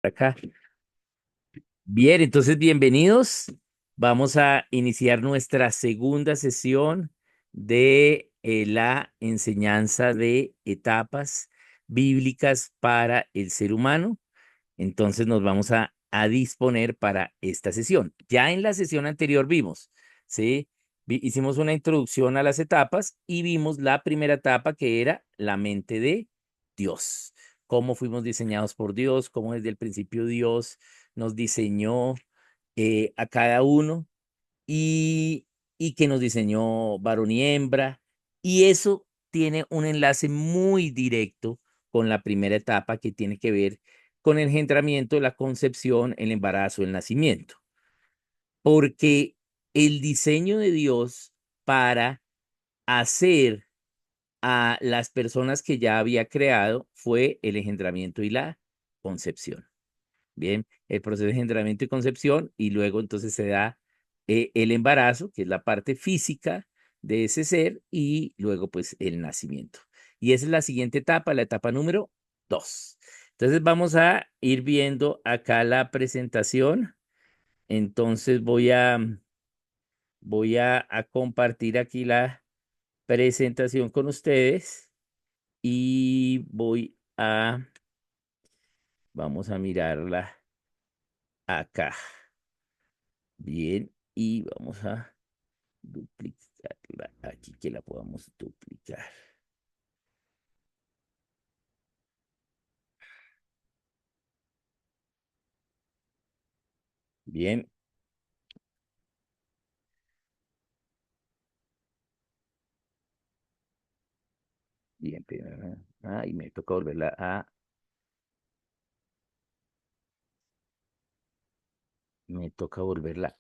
Acá. Bien, entonces bienvenidos. Vamos a iniciar nuestra segunda sesión de la enseñanza de etapas bíblicas para el ser humano. Entonces nos vamos a disponer para esta sesión. Ya en la sesión anterior vimos, ¿sí? Hicimos una introducción a las etapas y vimos la primera etapa que era la mente de Dios. Cómo fuimos diseñados por Dios, cómo desde el principio Dios nos diseñó a cada uno y, y que nos diseñó varón y hembra. Y eso tiene un enlace muy directo con la primera etapa que tiene que ver con el engendramiento, la concepción, el embarazo, el nacimiento. Porque el diseño de Dios para hacer a las personas que ya había creado fue el engendramiento y la concepción. Bien, el proceso de engendramiento y concepción, y luego entonces se da el embarazo, que es la parte física de ese ser, y luego pues el nacimiento. Y esa es la siguiente etapa, la etapa número 2. Entonces vamos a ir viendo acá la presentación. Entonces voy a compartir aquí la presentación con ustedes y vamos a mirarla acá. Bien, y vamos a duplicarla aquí, que la podamos duplicar. Bien, bien, primero. Y me toca volverla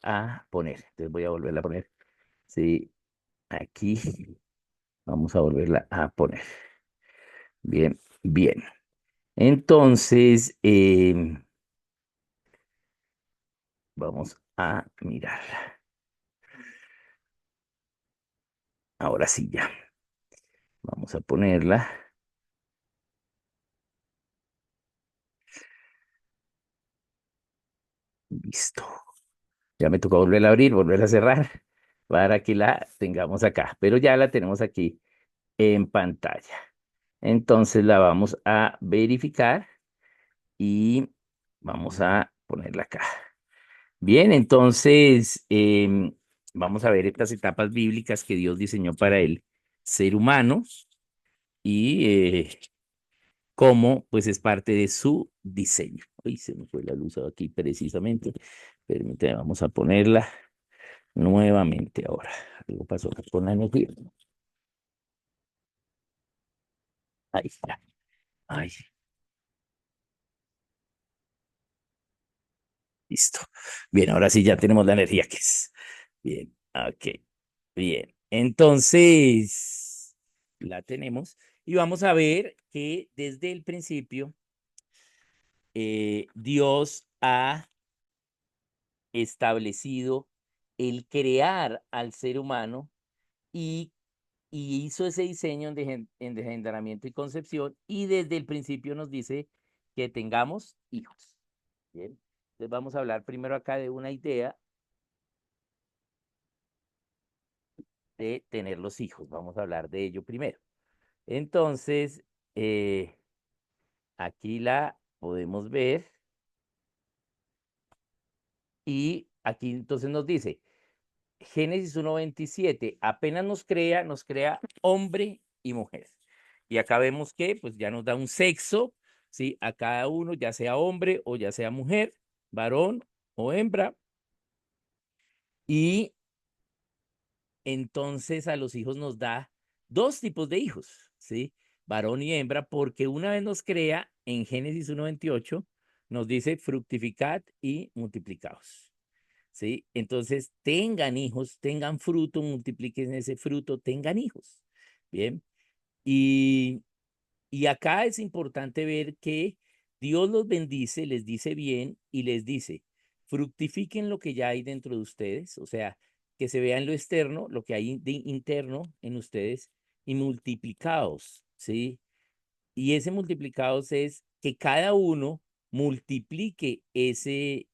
a poner. Entonces voy a volverla a poner. Sí, aquí vamos a volverla a poner. Bien, bien. Entonces, vamos a mirar. Ahora sí, ya. Vamos a ponerla. Listo. Ya me toca volverla a abrir, volverla a cerrar para que la tengamos acá. Pero ya la tenemos aquí en pantalla. Entonces la vamos a verificar y vamos a ponerla acá. Bien, entonces vamos a ver estas etapas bíblicas que Dios diseñó para el ser humano y cómo pues es parte de su diseño. Uy, se me fue la luz aquí precisamente. Permítame, vamos a ponerla nuevamente ahora. Algo pasó acá con la energía. Ahí está. Ahí, listo. Bien, ahora sí ya tenemos la energía que es. Bien, ok. Bien. Entonces, la tenemos. Y vamos a ver que desde el principio Dios ha establecido el crear al ser humano y, y hizo ese diseño en engendramiento y concepción y desde el principio nos dice que tengamos hijos. Bien. Entonces vamos a hablar primero acá de una idea de tener los hijos. Vamos a hablar de ello primero. Entonces, aquí la podemos ver y aquí entonces nos dice, Génesis 1:27, apenas nos crea hombre y mujer. Y acá vemos que pues ya nos da un sexo, ¿sí? A cada uno, ya sea hombre o ya sea mujer, varón o hembra. Y entonces a los hijos nos da dos tipos de hijos, ¿sí? Varón y hembra, porque una vez nos crea en Génesis 1:28, nos dice fructificad y multiplicaos, ¿sí? Entonces tengan hijos, tengan fruto, multipliquen ese fruto, tengan hijos, ¿bien? Y, y acá es importante ver que Dios los bendice, les dice bien y les dice, fructifiquen lo que ya hay dentro de ustedes, o sea, que se vea en lo externo, lo que hay de interno en ustedes y multiplicaos, ¿sí? Y ese multiplicados es que cada uno multiplique ese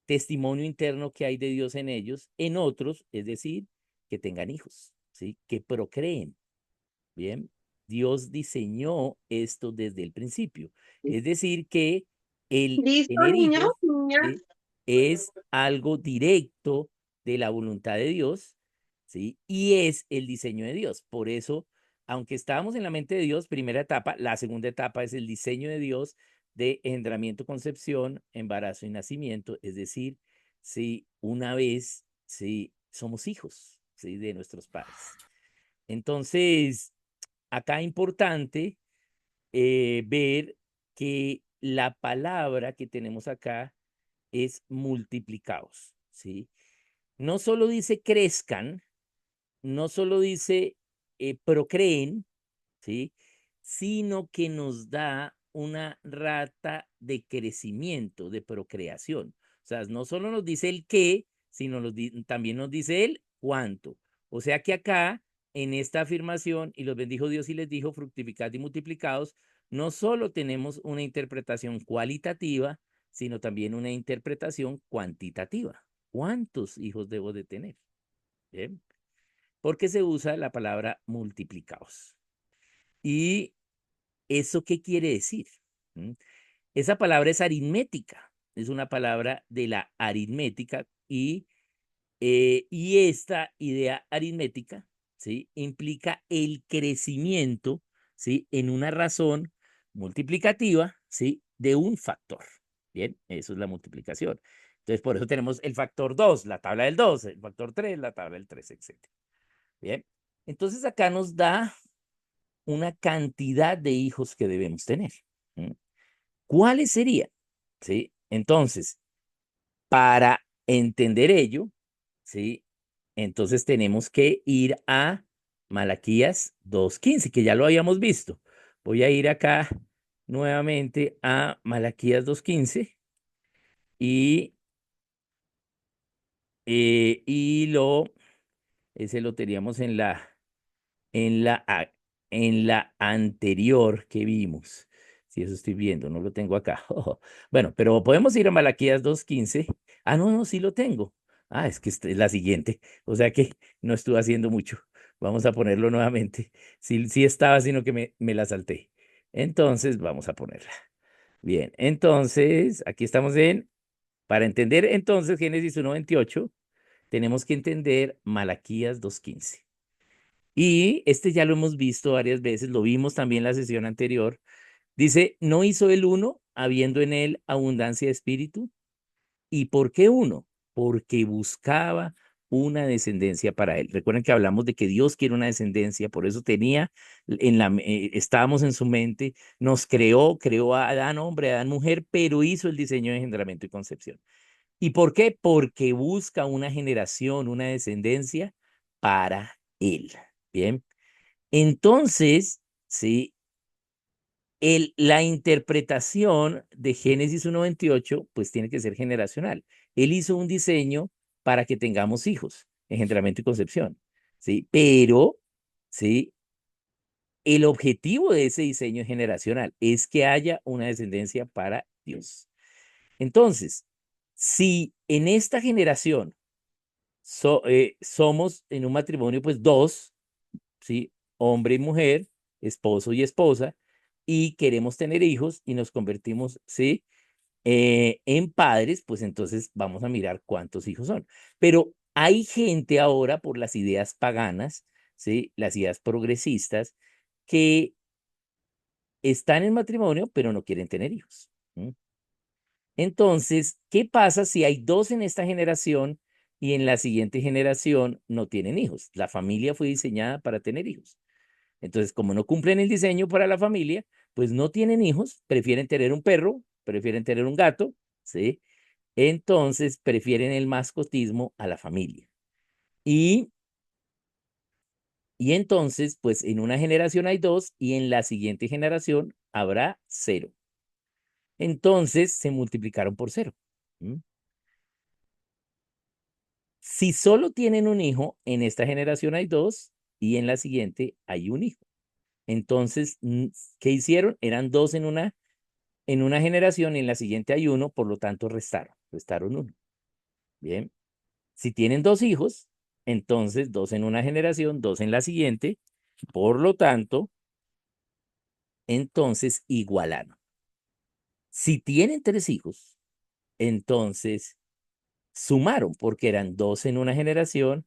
testimonio interno que hay de Dios en ellos, en otros, es decir, que tengan hijos, ¿sí? Que procreen. Bien, Dios diseñó esto desde el principio. Es decir, que el ¿Listo, tener niños, hijos, niñas? ¿sí? Es algo directo de la voluntad de Dios, ¿sí? Y es el diseño de Dios. Por eso, aunque estábamos en la mente de Dios, primera etapa, la segunda etapa es el diseño de Dios de engendramiento, concepción, embarazo y nacimiento. Es decir, si una vez, si somos hijos, ¿sí? De nuestros padres. Entonces, acá importante ver que la palabra que tenemos acá es multiplicados, ¿sí? No solo dice crezcan, no solo dice procreen, ¿sí? Sino que nos da una rata de crecimiento, de procreación. O sea, no solo nos dice el qué, sino también nos dice el cuánto. O sea que acá, en esta afirmación, y los bendijo Dios y les dijo, fructificad y multiplicados, no solo tenemos una interpretación cualitativa, sino también una interpretación cuantitativa. ¿Cuántos hijos debo de tener? ¿Bien? Porque se usa la palabra multiplicados. ¿Y eso qué quiere decir? ¿Mm? Esa palabra es aritmética, es una palabra de la aritmética y esta idea aritmética, ¿sí? Implica el crecimiento, ¿sí? En una razón multiplicativa, ¿sí? De un factor. Bien, eso es la multiplicación. Entonces, por eso tenemos el factor 2, la tabla del 2, el factor 3, la tabla del 3, etcétera. Bien, entonces acá nos da una cantidad de hijos que debemos tener. ¿Mm? ¿Cuáles serían? ¿Sí? Entonces, para entender ello, ¿sí? Entonces tenemos que ir a Malaquías 2:15, que ya lo habíamos visto. Voy a ir acá nuevamente a Malaquías 2:15 y, ese lo teníamos en la, a- en la anterior que vimos. Si eso estoy viendo, no lo tengo acá. Bueno, pero podemos ir a Malaquías 2:15. Ah, no, no, sí lo tengo. Ah, es que esta es la siguiente. O sea que no estuve haciendo mucho. Vamos a ponerlo nuevamente. Sí, sí estaba, sino que me la salté. Entonces, vamos a ponerla. Bien, entonces, aquí estamos para entender entonces Génesis 1:28, tenemos que entender Malaquías 2:15. Y este ya lo hemos visto varias veces, lo vimos también en la sesión anterior. Dice, ¿no hizo el uno, habiendo en él abundancia de espíritu? ¿Y por qué uno? Porque buscaba una descendencia para él. Recuerden que hablamos de que Dios quiere una descendencia, por eso estábamos en su mente, nos creó a Adán hombre, a Adán mujer, pero hizo el diseño de engendramiento y concepción. ¿Y por qué? Porque busca una generación, una descendencia para él. Bien. Entonces, sí, la interpretación de Génesis 1:28, pues tiene que ser generacional. Él hizo un diseño para que tengamos hijos, engendramiento y concepción, ¿sí? Pero, ¿sí? El objetivo de ese diseño generacional es que haya una descendencia para Dios. Entonces, si en esta generación somos en un matrimonio, pues dos, ¿sí? Hombre y mujer, esposo y esposa, y queremos tener hijos y nos convertimos, ¿sí? En padres, pues entonces vamos a mirar cuántos hijos son. Pero hay gente ahora por las ideas paganas, ¿sí? Las ideas progresistas, que están en matrimonio, pero no quieren tener hijos. ¿Mm? Entonces, ¿qué pasa si hay dos en esta generación y en la siguiente generación no tienen hijos? La familia fue diseñada para tener hijos. Entonces, como no cumplen el diseño para la familia, pues no tienen hijos, prefieren tener un perro, prefieren tener un gato, ¿sí? Entonces, prefieren el mascotismo a la familia. Y, y entonces, pues en una generación hay dos y en la siguiente generación habrá cero. Entonces, se multiplicaron por cero. ¿Mm? Si solo tienen un hijo, en esta generación hay dos y en la siguiente hay un hijo. Entonces, ¿qué hicieron? Eran dos en una generación y en la siguiente hay uno, por lo tanto restaron uno. Bien. Si tienen dos hijos, entonces dos en una generación, dos en la siguiente, por lo tanto, entonces igualaron. Si tienen tres hijos, entonces sumaron porque eran dos en una generación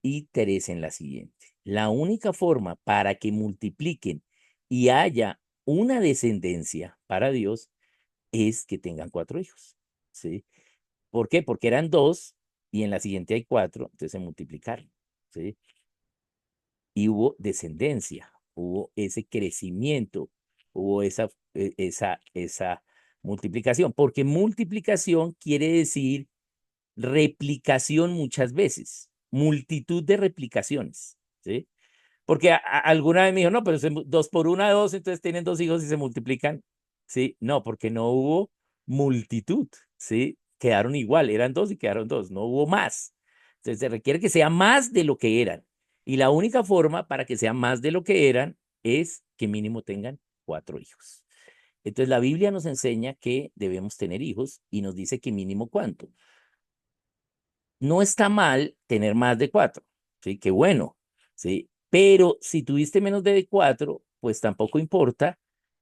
y tres en la siguiente. La única forma para que multipliquen y haya una descendencia para Dios es que tengan cuatro hijos. ¿Sí? ¿Por qué? Porque eran dos y en la siguiente hay cuatro, entonces se multiplicaron. ¿Sí? Y hubo descendencia, hubo ese crecimiento, hubo esa multiplicación, porque multiplicación quiere decir replicación muchas veces, multitud de replicaciones, ¿sí? Porque alguna vez me dijo, no, pero dos por una, dos, entonces tienen dos hijos y se multiplican, ¿sí? No, porque no hubo multitud, ¿sí? Quedaron igual, eran dos y quedaron dos, no hubo más. Entonces se requiere que sea más de lo que eran. Y la única forma para que sea más de lo que eran es que mínimo tengan cuatro hijos. Entonces la Biblia nos enseña que debemos tener hijos y nos dice que mínimo cuánto. No está mal tener más de cuatro, ¿sí? Qué bueno, ¿sí? Pero si tuviste menos de cuatro, pues tampoco importa,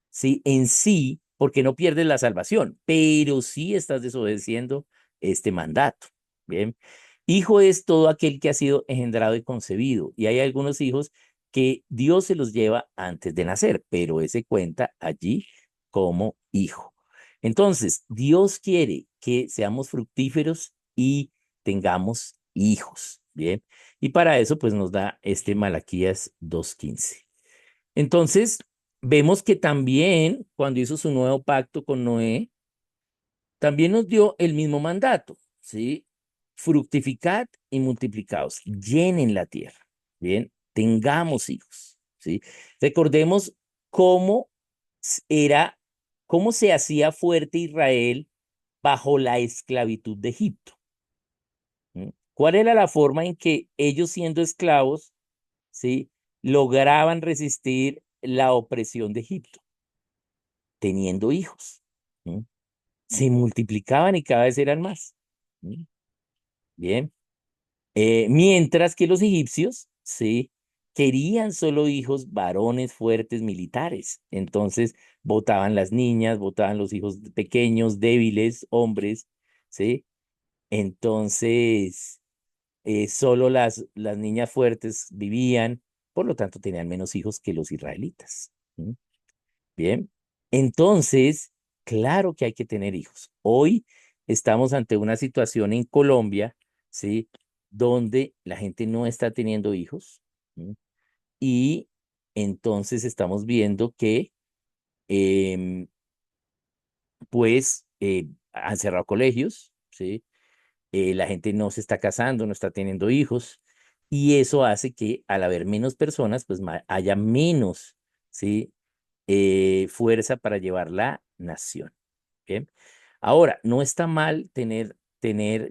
¿sí? En sí, porque no pierdes la salvación, pero sí estás desobedeciendo este mandato, ¿bien? Hijo es todo aquel que ha sido engendrado y concebido, y hay algunos hijos que Dios se los lleva antes de nacer, pero ese cuenta allí como hijo. Entonces, Dios quiere que seamos fructíferos y tengamos hijos, ¿bien? Y para eso, pues nos da este Malaquías 2:15. Entonces, vemos que también cuando hizo su nuevo pacto con Noé, también nos dio el mismo mandato, ¿sí? Fructificad y multiplicaos, llenen la tierra, ¿bien? Tengamos hijos, ¿sí? Recordemos cómo era, cómo se hacía fuerte Israel bajo la esclavitud de Egipto. ¿Mm? ¿Cuál era la forma en que ellos siendo esclavos, ¿sí? Lograban resistir la opresión de Egipto? Teniendo hijos. ¿Mm? Se multiplicaban y cada vez eran más. ¿Mm? Bien. Mientras que los egipcios, sí, querían solo hijos varones fuertes militares. Entonces, votaban las niñas, votaban los hijos pequeños, débiles, hombres, ¿sí? Entonces, solo las niñas fuertes vivían, por lo tanto, tenían menos hijos que los israelitas. ¿Mm? Bien, entonces, claro que hay que tener hijos. Hoy estamos ante una situación en Colombia, ¿sí? Donde la gente no está teniendo hijos. ¿Mm? Y entonces estamos viendo que, em, pues, han cerrado colegios, ¿sí? La gente no se está casando, no está teniendo hijos. Y eso hace que al haber menos personas, pues haya menos, ¿sí? Fuerza para llevar la nación. ¿Bien? Ahora, no está mal tener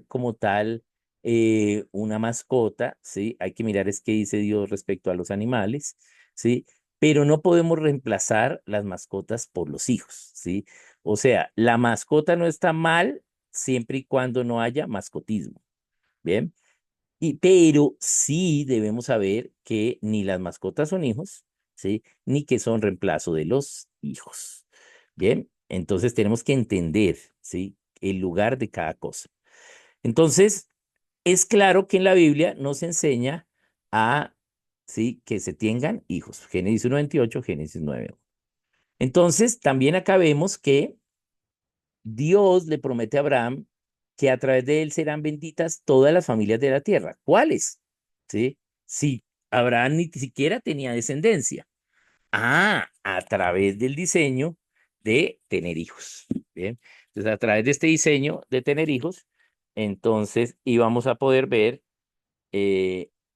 como tal una mascota, ¿sí? Hay que mirar es qué dice Dios respecto a los animales, ¿sí? Pero no podemos reemplazar las mascotas por los hijos, ¿sí? O sea, la mascota no está mal siempre y cuando no haya mascotismo, ¿bien? Pero sí debemos saber que ni las mascotas son hijos, ¿sí? Ni que son reemplazo de los hijos. Bien, entonces tenemos que entender, ¿sí? El lugar de cada cosa. Entonces, es claro que en la Biblia nos enseña a, ¿sí? Que se tengan hijos. Génesis 1:28, Génesis 9. Entonces, también acá vemos que Dios le promete a Abraham que a través de él serán benditas todas las familias de la tierra. ¿Cuáles? ¿Sí? Si Abraham ni siquiera tenía descendencia. A través del diseño de tener hijos. Bien. Entonces, a través de este diseño de tener hijos, entonces íbamos a poder ver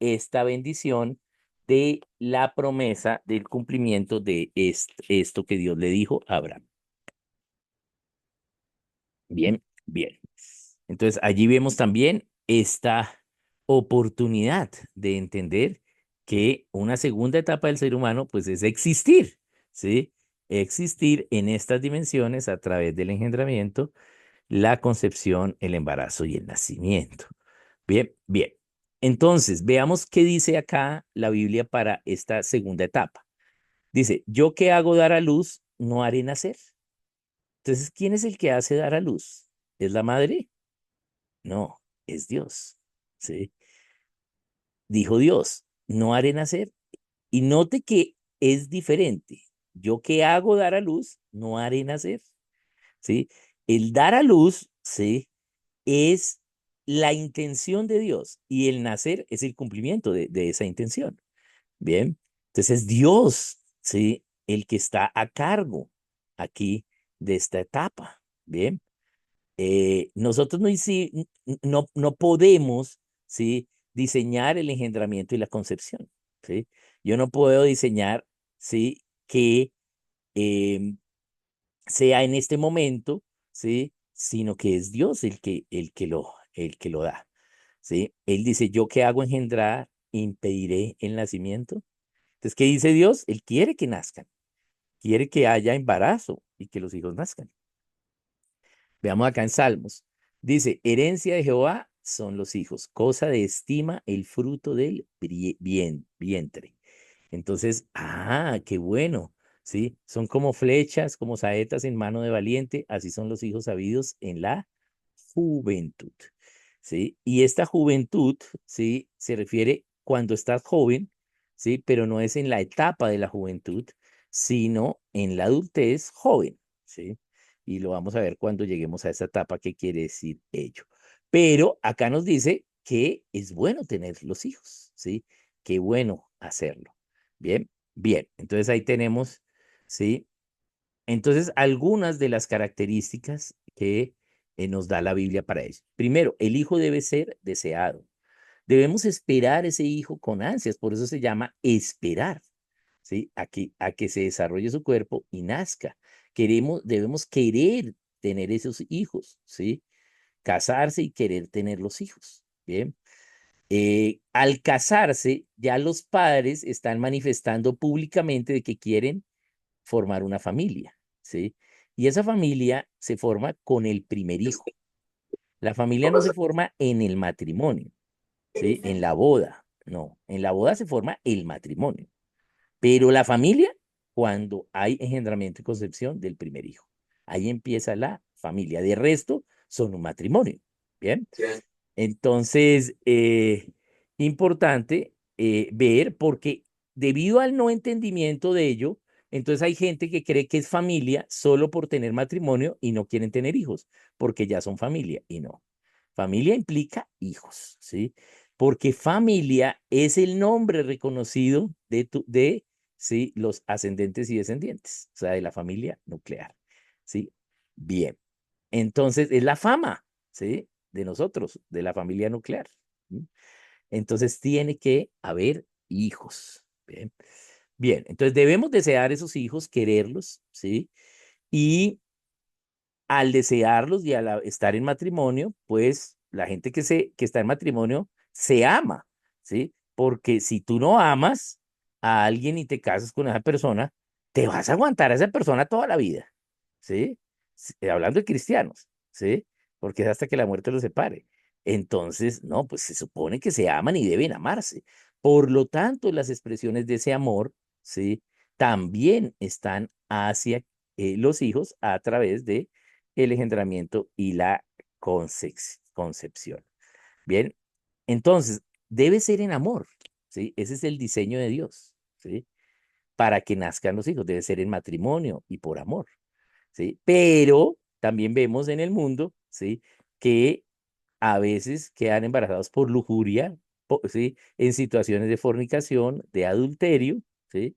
esta bendición de la promesa del cumplimiento de esto que Dios le dijo a Abraham. Bien, bien. Entonces, allí vemos también esta oportunidad de entender que una segunda etapa del ser humano, pues, es existir, ¿sí? existir en estas dimensiones a través del engendramiento, la concepción, el embarazo y el nacimiento. Bien, bien. Entonces, veamos qué dice acá la Biblia para esta segunda etapa. Dice, yo que hago dar a luz, no haré nacer. Entonces, ¿quién es el que hace dar a luz? ¿Es la madre? No, es Dios. ¿Sí? Dijo Dios, no haré nacer. Y note que es diferente. Yo que hago dar a luz, no haré nacer. ¿Sí? El dar a luz, ¿sí? Es la intención de Dios y el nacer es el cumplimiento de esa intención. Bien, entonces es Dios, ¿sí? El que está a cargo aquí de esta etapa. Bien, nosotros no podemos, ¿sí? Diseñar el engendramiento y la concepción, ¿sí? Yo no puedo diseñar, ¿sí? Que em, sea en este momento, ¿sí? Sino que es Dios el que lo da, ¿sí? Él dice, yo que hago engendrar, impediré el nacimiento. Entonces, ¿qué dice Dios? Él quiere que nazcan, quiere que haya embarazo y que los hijos nazcan. Veamos acá en Salmos. Dice, herencia de Jehová son los hijos, cosa de estima el fruto del vientre. Entonces, qué bueno, ¿sí? Son como flechas, como saetas en mano de valiente, así son los hijos sabidos en la juventud, ¿sí? Y esta juventud, ¿sí? Se refiere cuando estás joven, ¿sí? Pero no es en la etapa de la juventud, sino en la adultez joven, ¿sí? Y lo vamos a ver cuando lleguemos a esa etapa, qué quiere decir ello. Pero acá nos dice que es bueno tener los hijos, ¿sí? Qué bueno hacerlo. Bien, bien. Entonces ahí tenemos, ¿sí? Entonces, algunas de las características que nos da la Biblia para ello. Primero, el hijo debe ser deseado. Debemos esperar ese hijo con ansias, por eso se llama esperar, ¿sí? A que se desarrolle su cuerpo y nazca. Debemos querer tener esos hijos, ¿sí? Casarse y querer tener los hijos, ¿bien? Al casarse, ya los padres están manifestando públicamente de que quieren formar una familia, ¿sí? Y esa familia se forma con el primer hijo. La familia no se forma en el matrimonio, ¿sí? En la boda, no. En la boda se forma el matrimonio. Pero la familia, cuando hay engendramiento y concepción del primer hijo. Ahí empieza la familia. De resto, son un matrimonio. ¿Bien? Entonces, importante ver porque debido al no entendimiento de ello, entonces hay gente que cree que es familia solo por tener matrimonio y no quieren tener hijos, porque ya son familia y no. Familia implica hijos, ¿sí? Porque familia es el nombre reconocido ¿sí? Los ascendentes y descendientes, o sea, de la familia nuclear, ¿sí? Bien. Entonces, es la fama, ¿sí? De nosotros, de la familia nuclear. ¿Sí? Entonces, tiene que haber hijos. Bien. Bien, entonces debemos desear esos hijos, quererlos, ¿sí? Y al desearlos y al estar en matrimonio, pues la gente que está en matrimonio se ama, ¿sí? Porque si tú no amas a alguien y te casas con esa persona, te vas a aguantar a esa persona toda la vida, ¿sí? Hablando de cristianos, ¿sí? Porque es hasta que la muerte los separe. Entonces, no, pues se supone que se aman y deben amarse. Por lo tanto, las expresiones de ese amor, ¿sí? También están hacia los hijos a través de el engendramiento y la concepción. Bien, entonces, debe ser en amor, ¿sí? Ese es el diseño de Dios, ¿sí? Para que nazcan los hijos, debe ser en matrimonio y por amor, ¿sí? Pero también vemos en el mundo, ¿sí? Que a veces quedan embarazados por lujuria, ¿sí? En situaciones de fornicación, de adulterio, ¿sí?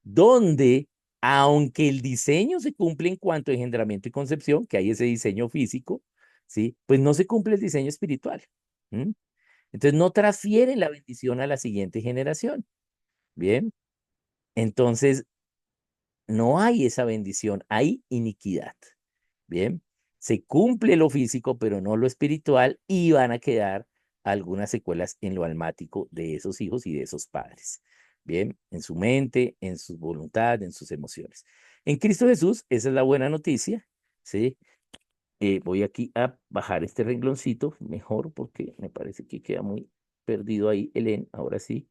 Donde, aunque el diseño se cumple en cuanto a engendramiento y concepción, que hay ese diseño físico, ¿sí? Pues no se cumple el diseño espiritual. ¿M? Entonces no transfieren la bendición a la siguiente generación. Bien, entonces no hay esa bendición, hay iniquidad. Bien, se cumple lo físico, pero no lo espiritual, y van a quedar algunas secuelas en lo almático de esos hijos y de esos padres. Bien, en su mente, en su voluntad, en sus emociones. En Cristo Jesús, esa es la buena noticia, ¿sí? Voy aquí a bajar este rengloncito mejor porque me parece que queda muy perdido ahí, Helen, ahora sí.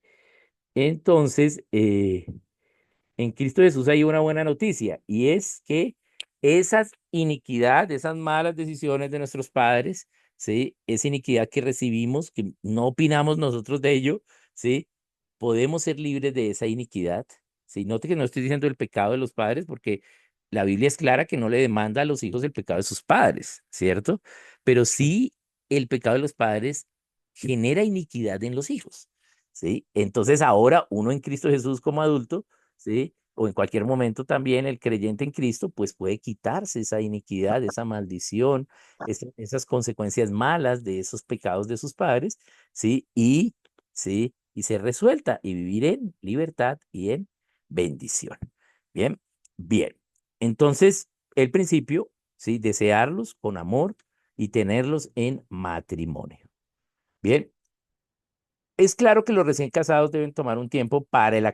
Entonces, en Cristo Jesús hay una buena noticia y es que esas iniquidad, esas malas decisiones de nuestros padres, ¿sí? Esa iniquidad que recibimos, que no opinamos nosotros de ello, ¿sí? Podemos ser libres de esa iniquidad, ¿sí? Note que no estoy diciendo el pecado de los padres porque la Biblia es clara que no le demanda a los hijos el pecado de sus padres, ¿cierto? Pero sí el pecado de los padres genera iniquidad en los hijos, ¿sí? Entonces ahora uno en Cristo Jesús como adulto, ¿sí? O en cualquier momento también el creyente en Cristo, pues puede quitarse esa iniquidad, esa maldición, esas consecuencias malas de esos pecados de sus padres, ¿sí? ¿Sí? Y ser resuelta y vivir en libertad y en bendición. Bien, bien. Entonces, el principio, ¿sí? Desearlos con amor y tenerlos en matrimonio. Bien, es claro que los recién casados deben tomar un tiempo para el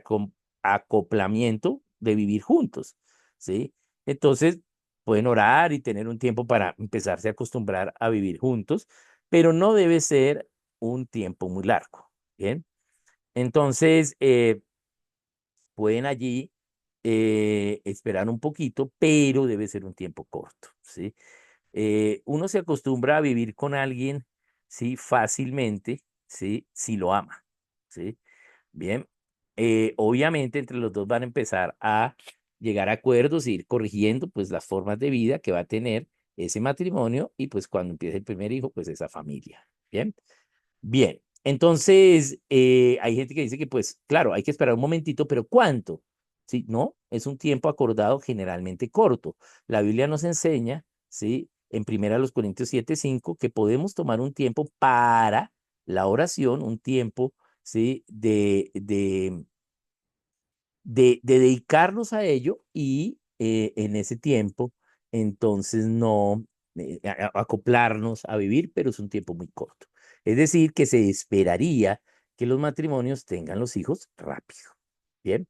acoplamiento de vivir juntos, ¿sí? Entonces, pueden orar y tener un tiempo para empezarse a acostumbrar a vivir juntos, pero no debe ser un tiempo muy largo, ¿bien? Entonces, pueden allí esperar un poquito, pero debe ser un tiempo corto, ¿sí? Uno se acostumbra a vivir con alguien, ¿sí? Fácilmente, ¿sí? Si lo ama, ¿sí? Bien, obviamente entre los dos van a empezar a llegar a acuerdos e ir corrigiendo pues las formas de vida que va a tener ese matrimonio y pues cuando empiece el primer hijo, pues esa familia. Bien, bien. Entonces, hay gente que dice que pues claro, hay que esperar un momentito, pero ¿cuánto? Sí, no, es un tiempo acordado generalmente corto. La Biblia nos enseña, ¿sí? En 1 Corintios 7:5 que podemos tomar un tiempo para la oración, un tiempo, ¿sí? De dedicarnos a ello y en ese tiempo, entonces no acoplarnos a vivir, pero es un tiempo muy corto. Es decir, que se esperaría que los matrimonios tengan los hijos rápido. Bien,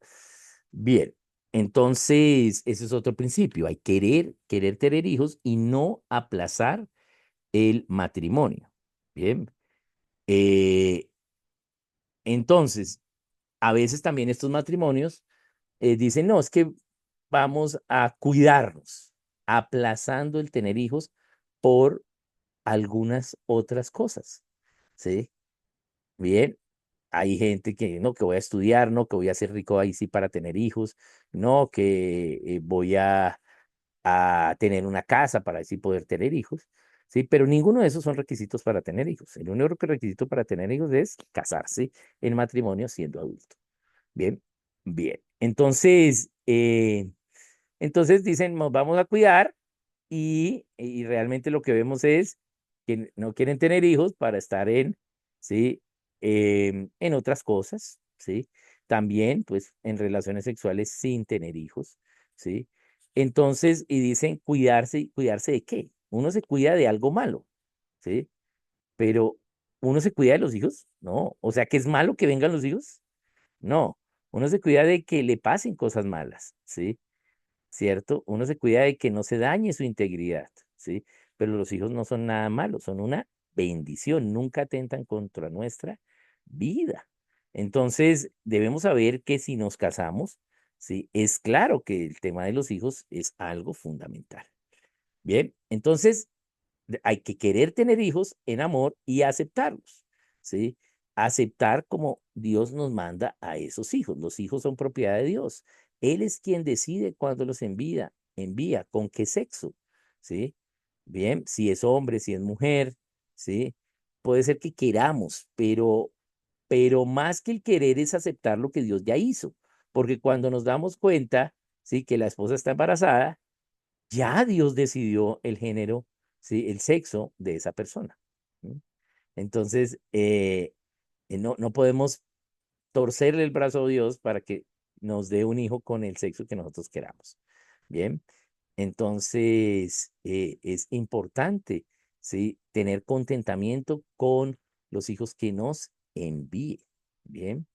bien. Entonces, ese es otro principio. Hay querer tener hijos y no aplazar el matrimonio. Bien. Eh, entonces, a veces también estos matrimonios dicen, no, es que vamos a cuidarnos, aplazando el tener hijos por algunas otras cosas, ¿sí? Bien, hay gente que no, que voy a estudiar, no, que voy a ser rico ahí sí para tener hijos, no, que voy a tener una casa para así poder tener hijos, ¿sí? Pero ninguno de esos son requisitos para tener hijos. El único requisito para tener hijos es casarse en matrimonio siendo adulto. Bien, bien. Entonces dicen, nos vamos a cuidar y realmente lo que vemos es que no quieren tener hijos para estar ¿sí? En otras cosas, ¿sí? También, pues, en relaciones sexuales sin tener hijos, ¿sí? Entonces, y dicen cuidarse, ¿cuidarse de qué? Uno se cuida de algo malo, ¿sí? Pero uno se cuida de los hijos, no. O sea, que es malo que vengan los hijos, no. Uno se cuida de que le pasen cosas malas, ¿sí? ¿Cierto? Uno se cuida de que no se dañe su integridad, ¿sí? Pero los hijos no son nada malo, son una bendición, nunca atentan contra nuestra vida. Entonces, debemos saber que si nos casamos, ¿sí? Es claro que el tema de los hijos es algo fundamental. Bien, entonces hay que querer tener hijos en amor y aceptarlos, ¿sí? Aceptar como Dios nos manda a esos hijos. Los hijos son propiedad de Dios. Él es quien decide cuándo los envía, con qué sexo, ¿sí? Bien, si es hombre, si es mujer, ¿sí? Puede ser que queramos, pero más que el querer es aceptar lo que Dios ya hizo, porque cuando nos damos cuenta, ¿sí? Que la esposa está embarazada, ya Dios decidió el género, ¿sí? El sexo de esa persona. ¿Sí? Entonces, no podemos torcerle el brazo a Dios para que nos dé un hijo con el sexo que nosotros queramos. Bien, entonces es importante, ¿sí? Tener contentamiento con los hijos que nos envíe. Bien,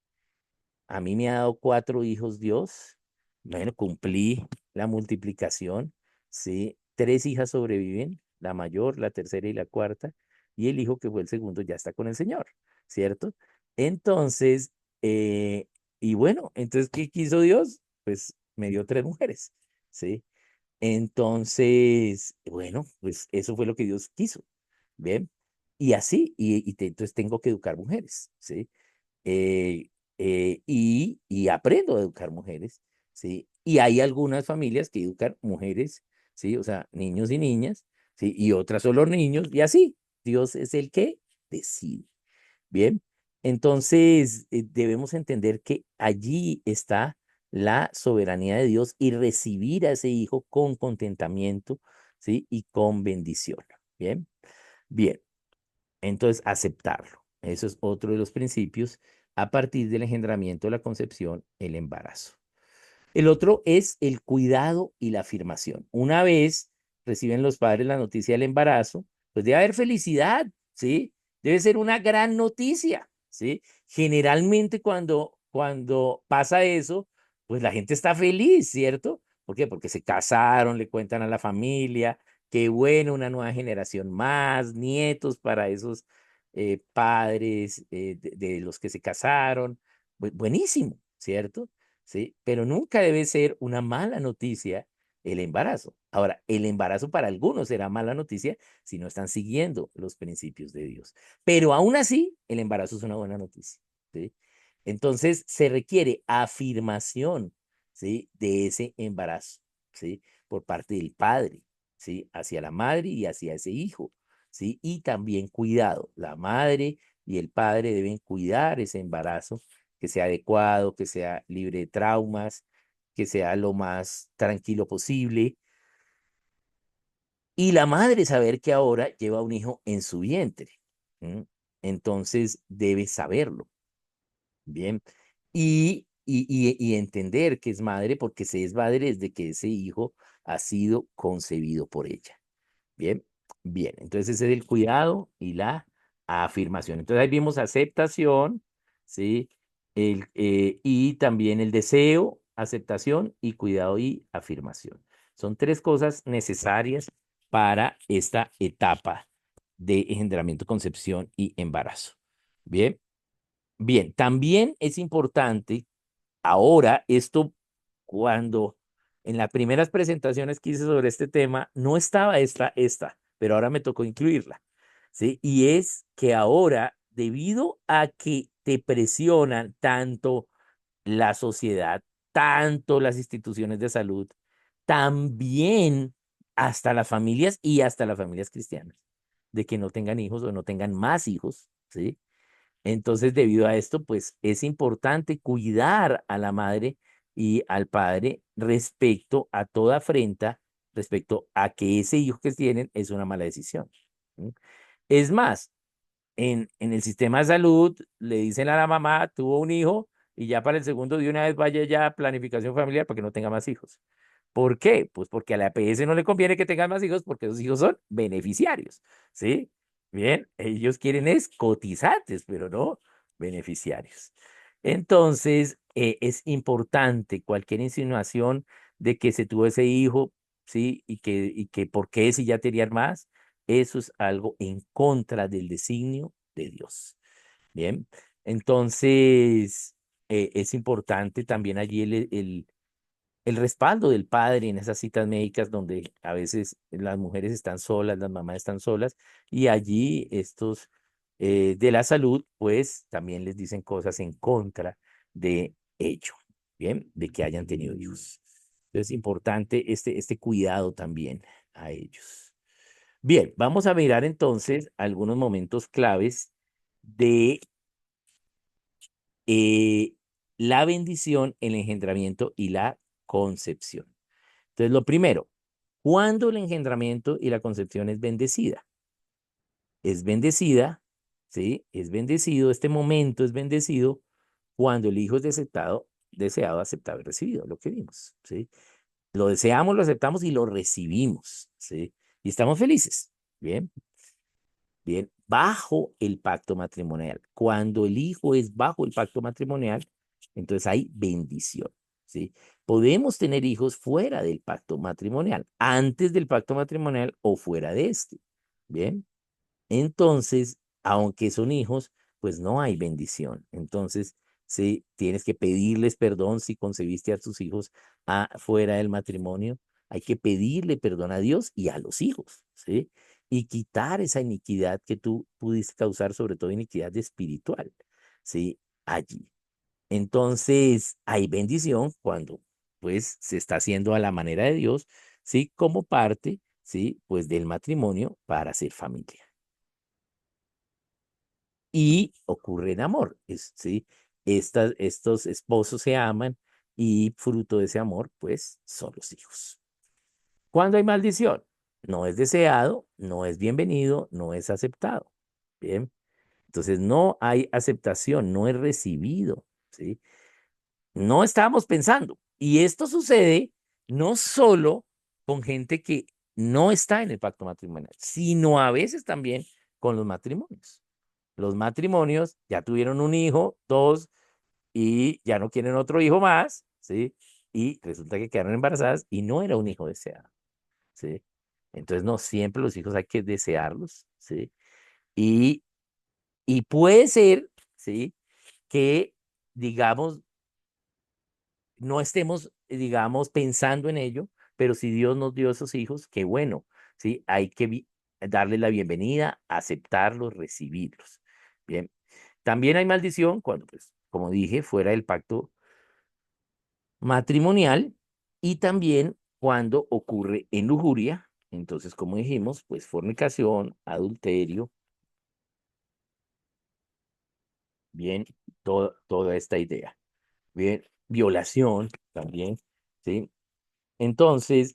a mí me ha dado 4 hijos Dios. Bueno, cumplí la multiplicación, ¿sí? Tres hijas sobreviven, la mayor, la tercera y la cuarta, y el hijo que fue el segundo ya está con el Señor, ¿cierto? Entonces, y bueno, entonces, ¿qué quiso Dios? Pues me dio tres mujeres, ¿sí? Entonces, bueno, pues eso fue lo que Dios quiso, ¿bien? Y así, entonces tengo que educar mujeres, ¿sí? eh, y aprendo a educar mujeres, ¿sí? Y hay algunas familias que educan mujeres, ¿sí? O sea, niños y niñas, ¿sí? Y otras solo niños, y así. Dios es el que decide, ¿bien? Entonces, debemos entender que allí está la soberanía de Dios y recibir a ese hijo con contentamiento, ¿sí? Y con bendición, ¿bien? Bien. Entonces, aceptarlo. Eso es otro de los principios a partir del engendramiento, la concepción, el embarazo. El otro es el cuidado y la afirmación. Una vez reciben los padres la noticia del embarazo, pues debe haber felicidad, ¿sí? Debe ser una gran noticia, ¿sí? Generalmente cuando pasa eso, pues la gente está feliz, ¿cierto? ¿Por qué? Porque se casaron, le cuentan a la familia, qué bueno, una nueva generación más, nietos para esos padres de los que se casaron. Buenísimo, ¿cierto? ¿Sí? Pero nunca debe ser una mala noticia el embarazo. Ahora, el embarazo para algunos será mala noticia si no están siguiendo los principios de Dios. Pero aún así, el embarazo es una buena noticia, ¿sí? Entonces, se requiere afirmación, ¿sí? De ese embarazo, ¿sí? Por parte del padre, ¿sí? Hacia la madre y hacia ese hijo, ¿sí? Y también cuidado. La madre y el padre deben cuidar ese embarazo, que sea adecuado, que sea libre de traumas, que sea lo más tranquilo posible. Y la madre saber que ahora lleva un hijo en su vientre. ¿M? Entonces debe saberlo, ¿bien? Y entender que es madre porque se es madre desde que ese hijo ha sido concebido por ella. Bien, bien. Entonces ese es el cuidado y la afirmación. Entonces ahí vimos aceptación, ¿sí? Y también el deseo, aceptación y cuidado y afirmación. Son tres cosas necesarias para esta etapa de engendramiento, concepción y embarazo. Bien, bien. También es importante ahora esto cuando en las primeras presentaciones que hice sobre este tema no estaba esta, pero ahora me tocó incluirla, ¿sí? Y es que ahora, debido a que te presionan tanto la sociedad, tanto las instituciones de salud, también hasta las familias y hasta las familias cristianas, de que no tengan hijos o no tengan más hijos, ¿sí? Entonces, debido a esto, pues es importante cuidar a la madre y al padre respecto a toda afrenta, respecto a que ese hijo que tienen es una mala decisión. ¿Sí? Es más, en el sistema de salud le dicen a la mamá, tuvo un hijo y ya para el segundo de una vez vaya ya a planificación familiar para que no tenga más hijos. ¿Por qué? Pues porque a la APS no le conviene que tengan más hijos porque esos hijos son beneficiarios, ¿sí? Bien, ellos quieren es cotizantes, pero no beneficiarios. Entonces, es importante cualquier insinuación de que se tuvo ese hijo, ¿sí? Y que por qué si ya tenían más, eso es algo en contra del designio de Dios. Bien, entonces, es importante también allí el respaldo del padre en esas citas médicas donde a veces las mujeres están solas, las mamás están solas, y allí estos de la salud, pues también les dicen cosas en contra de ello, ¿bien? De que hayan tenido hijos. Entonces, es importante este cuidado también a ellos. Bien, vamos a mirar entonces algunos momentos claves de eh, la bendición, el engendramiento y la concepción. Entonces, lo primero, ¿cuándo el engendramiento y la concepción es bendecida? Es bendecida, ¿sí? Es bendecido, este momento es bendecido cuando el hijo es deseado, aceptado y recibido, lo que vimos, ¿sí? Lo deseamos, lo aceptamos y lo recibimos, ¿sí? Y estamos felices, ¿bien? Bien, bajo el pacto matrimonial. Cuando el hijo es bajo el pacto matrimonial, entonces hay bendición, ¿sí? Podemos tener hijos fuera del pacto matrimonial, antes del pacto matrimonial o fuera de este. Bien. Entonces, aunque son hijos, pues no hay bendición. Entonces, sí, tienes que pedirles perdón si concebiste a tus hijos fuera del matrimonio. Hay que pedirle perdón a Dios y a los hijos, ¿sí? Y quitar esa iniquidad que tú pudiste causar, sobre todo iniquidad espiritual, ¿sí? Allí. Entonces, hay bendición cuando, pues, se está haciendo a la manera de Dios, ¿sí? Como parte, ¿sí? Pues del matrimonio para hacer familia. Y ocurre en amor, ¿sí? Estos esposos se aman y fruto de ese amor, pues, son los hijos. Cuando hay maldición, no es deseado, no es bienvenido, no es aceptado. Bien, entonces no hay aceptación, no es recibido, ¿sí? No estábamos pensando. Y esto sucede no solo con gente que no está en el pacto matrimonial, sino a veces también con los matrimonios. Los matrimonios ya tuvieron un hijo, dos, y ya no quieren otro hijo más, ¿sí? Y resulta que quedaron embarazadas y no era un hijo deseado, ¿sí? Entonces, no siempre los hijos hay que desearlos, ¿sí? Y, y puede ser, ¿sí? Que, digamos, no estemos, digamos, pensando en ello, pero si Dios nos dio esos hijos, qué bueno, ¿sí? Hay que darle la bienvenida, aceptarlos, recibirlos. Bien. También hay maldición cuando, pues, como dije, fuera del pacto matrimonial y también cuando ocurre en lujuria. Entonces, como dijimos, pues fornicación, adulterio, bien, toda esta idea. Bien, violación también, ¿sí? Entonces,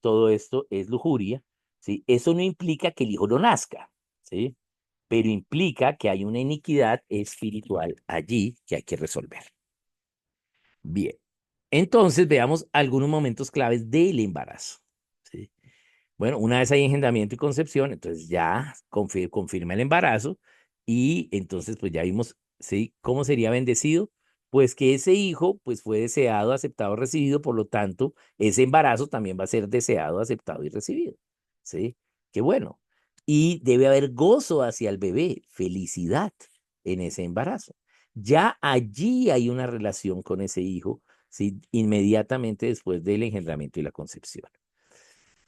todo esto es lujuria, ¿sí? Eso no implica que el hijo no nazca, ¿sí? Pero implica que hay una iniquidad espiritual allí que hay que resolver. Bien, entonces veamos algunos momentos claves del embarazo, ¿sí? Bueno, una vez hay engendramiento y concepción, entonces ya confirma el embarazo y entonces pues ya vimos, ¿sí? ¿Cómo sería bendecido? Pues que ese hijo pues fue deseado, aceptado, recibido, por lo tanto, ese embarazo también va a ser deseado, aceptado y recibido, ¿sí? Qué bueno. Y debe haber gozo hacia el bebé, felicidad en ese embarazo. Ya allí hay una relación con ese hijo, ¿sí? Inmediatamente después del engendramiento y la concepción.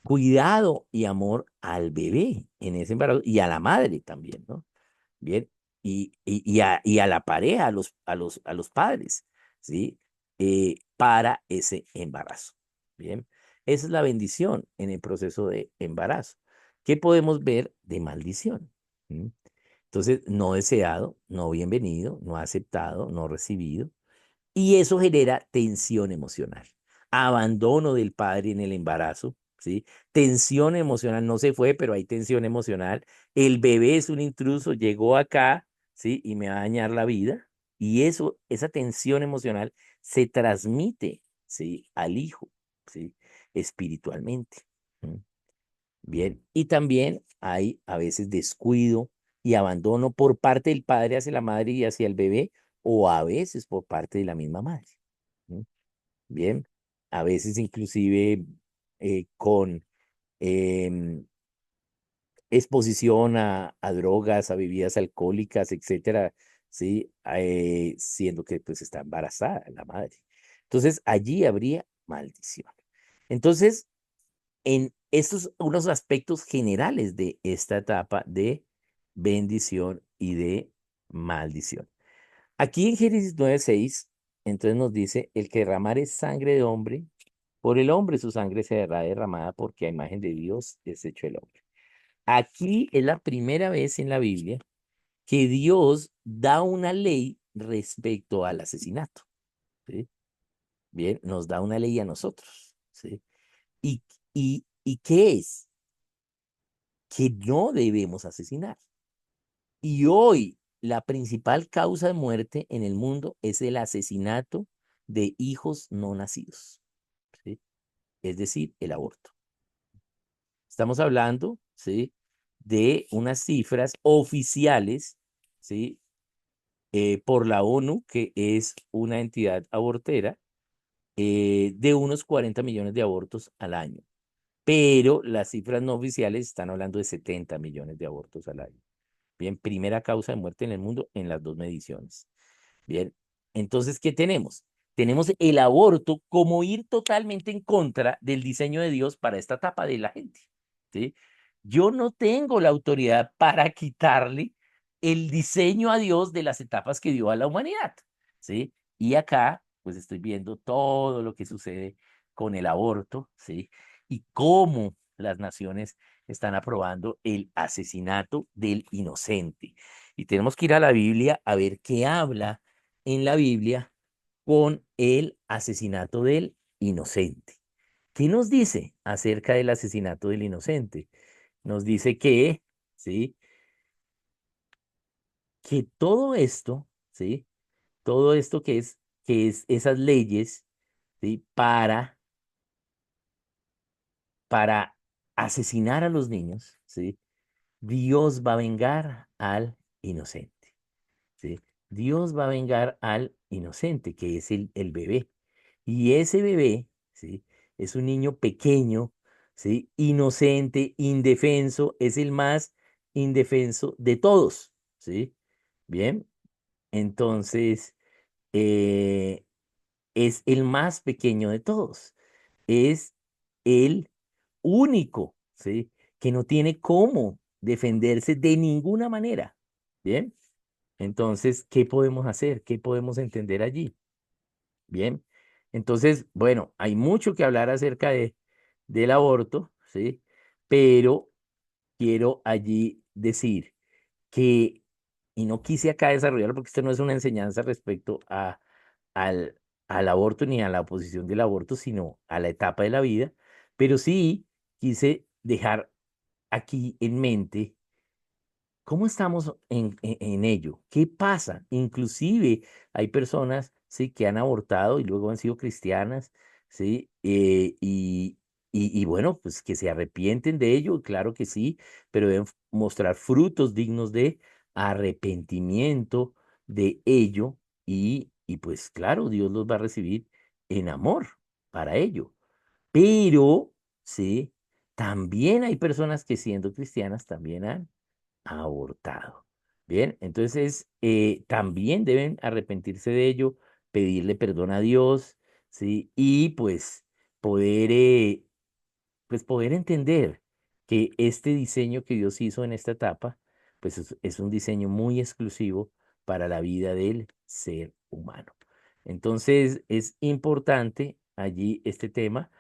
Cuidado y amor al bebé en ese embarazo y a la madre también, ¿no? Bien, y a la pareja, a los padres, ¿sí? Para ese embarazo. Bien, esa es la bendición en el proceso de embarazo. ¿Qué podemos ver de maldición? ¿Mm? Entonces, no deseado, no bienvenido, no aceptado, no recibido. Y eso genera tensión emocional, abandono del padre en el embarazo, ¿sí? Tensión emocional, no se fue, pero hay tensión emocional. El bebé es un intruso, llegó acá, ¿sí? Y me va a dañar la vida. Y eso, esa tensión emocional se transmite, ¿sí? Al hijo, ¿sí? Espiritualmente. ¿Mm? Bien, y también hay a veces descuido y abandono por parte del padre hacia la madre y hacia el bebé, o a veces por parte de la misma madre. ¿Mm? Bien, a veces inclusive con em, exposición a drogas, a bebidas alcohólicas, etcétera, ¿sí? Siendo que pues está embarazada la madre. Entonces allí habría maldición. Entonces, en estos unos aspectos generales de esta etapa de bendición y de maldición. Aquí en Génesis 9:6, entonces nos dice, el que derramare sangre de hombre, por el hombre su sangre será derramada porque a imagen de Dios es hecho el hombre. Aquí es la primera vez en la Biblia que Dios da una ley respecto al asesinato, ¿sí? Bien, nos da una ley a nosotros, ¿sí? ¿Y, y qué es? Que no debemos asesinar. Y hoy la principal causa de muerte en el mundo es el asesinato de hijos no nacidos, ¿sí? Es decir, el aborto. Estamos hablando, ¿sí? De unas cifras oficiales, ¿sí? Por la ONU, que es una entidad abortera, de unos 40 millones de abortos al año, pero las cifras no oficiales están hablando de 70 millones de abortos al año. Bien, primera causa de muerte en el mundo en las dos mediciones. Bien, entonces, ¿qué tenemos? Tenemos el aborto como ir totalmente en contra del diseño de Dios para esta etapa de la gente, ¿sí? Yo no tengo la autoridad para quitarle el diseño a Dios de las etapas que dio a la humanidad, ¿sí? Y acá, pues estoy viendo todo lo que sucede con el aborto, ¿sí? Y cómo las naciones están aprobando el asesinato del inocente. Y tenemos que ir a la Biblia a ver qué habla en la Biblia con el asesinato del inocente. ¿Qué nos dice acerca del asesinato del inocente? Nos dice que, ¿sí? Que todo esto, ¿sí? Todo esto que es esas leyes, ¿sí? Para asesinar a los niños, ¿sí? Dios va a vengar al inocente, ¿sí? Dios va a vengar al inocente, que es el bebé. Y ese bebé, ¿sí? Es un niño pequeño, ¿sí? Inocente, indefenso, es el más indefenso de todos, ¿sí? Bien, entonces, eh, es el más pequeño de todos. Es el único, ¿sí? Que no tiene cómo defenderse de ninguna manera. Bien, entonces, ¿qué podemos hacer? ¿Qué podemos entender allí? Bien, entonces, bueno, hay mucho que hablar acerca del aborto, ¿sí? Pero quiero allí decir que, y no quise acá desarrollarlo porque esto no es una enseñanza respecto al, al aborto ni a la oposición del aborto, sino a la etapa de la vida, pero sí quise dejar aquí en mente. ¿Cómo estamos en ello? ¿Qué pasa? Inclusive hay personas, sí, que han abortado y luego han sido cristianas, sí, y bueno, pues que se arrepienten de ello, claro que sí, pero deben mostrar frutos dignos de arrepentimiento de ello y pues claro, Dios los va a recibir en amor para ello. Pero, sí, también hay personas que siendo cristianas también han abortado. Bien, entonces también deben arrepentirse de ello, pedirle perdón a Dios, ¿sí? Y poder, eh, pues poder entender que este diseño que Dios hizo en esta etapa, pues es un diseño muy exclusivo para la vida del ser humano. Entonces es importante allí este tema.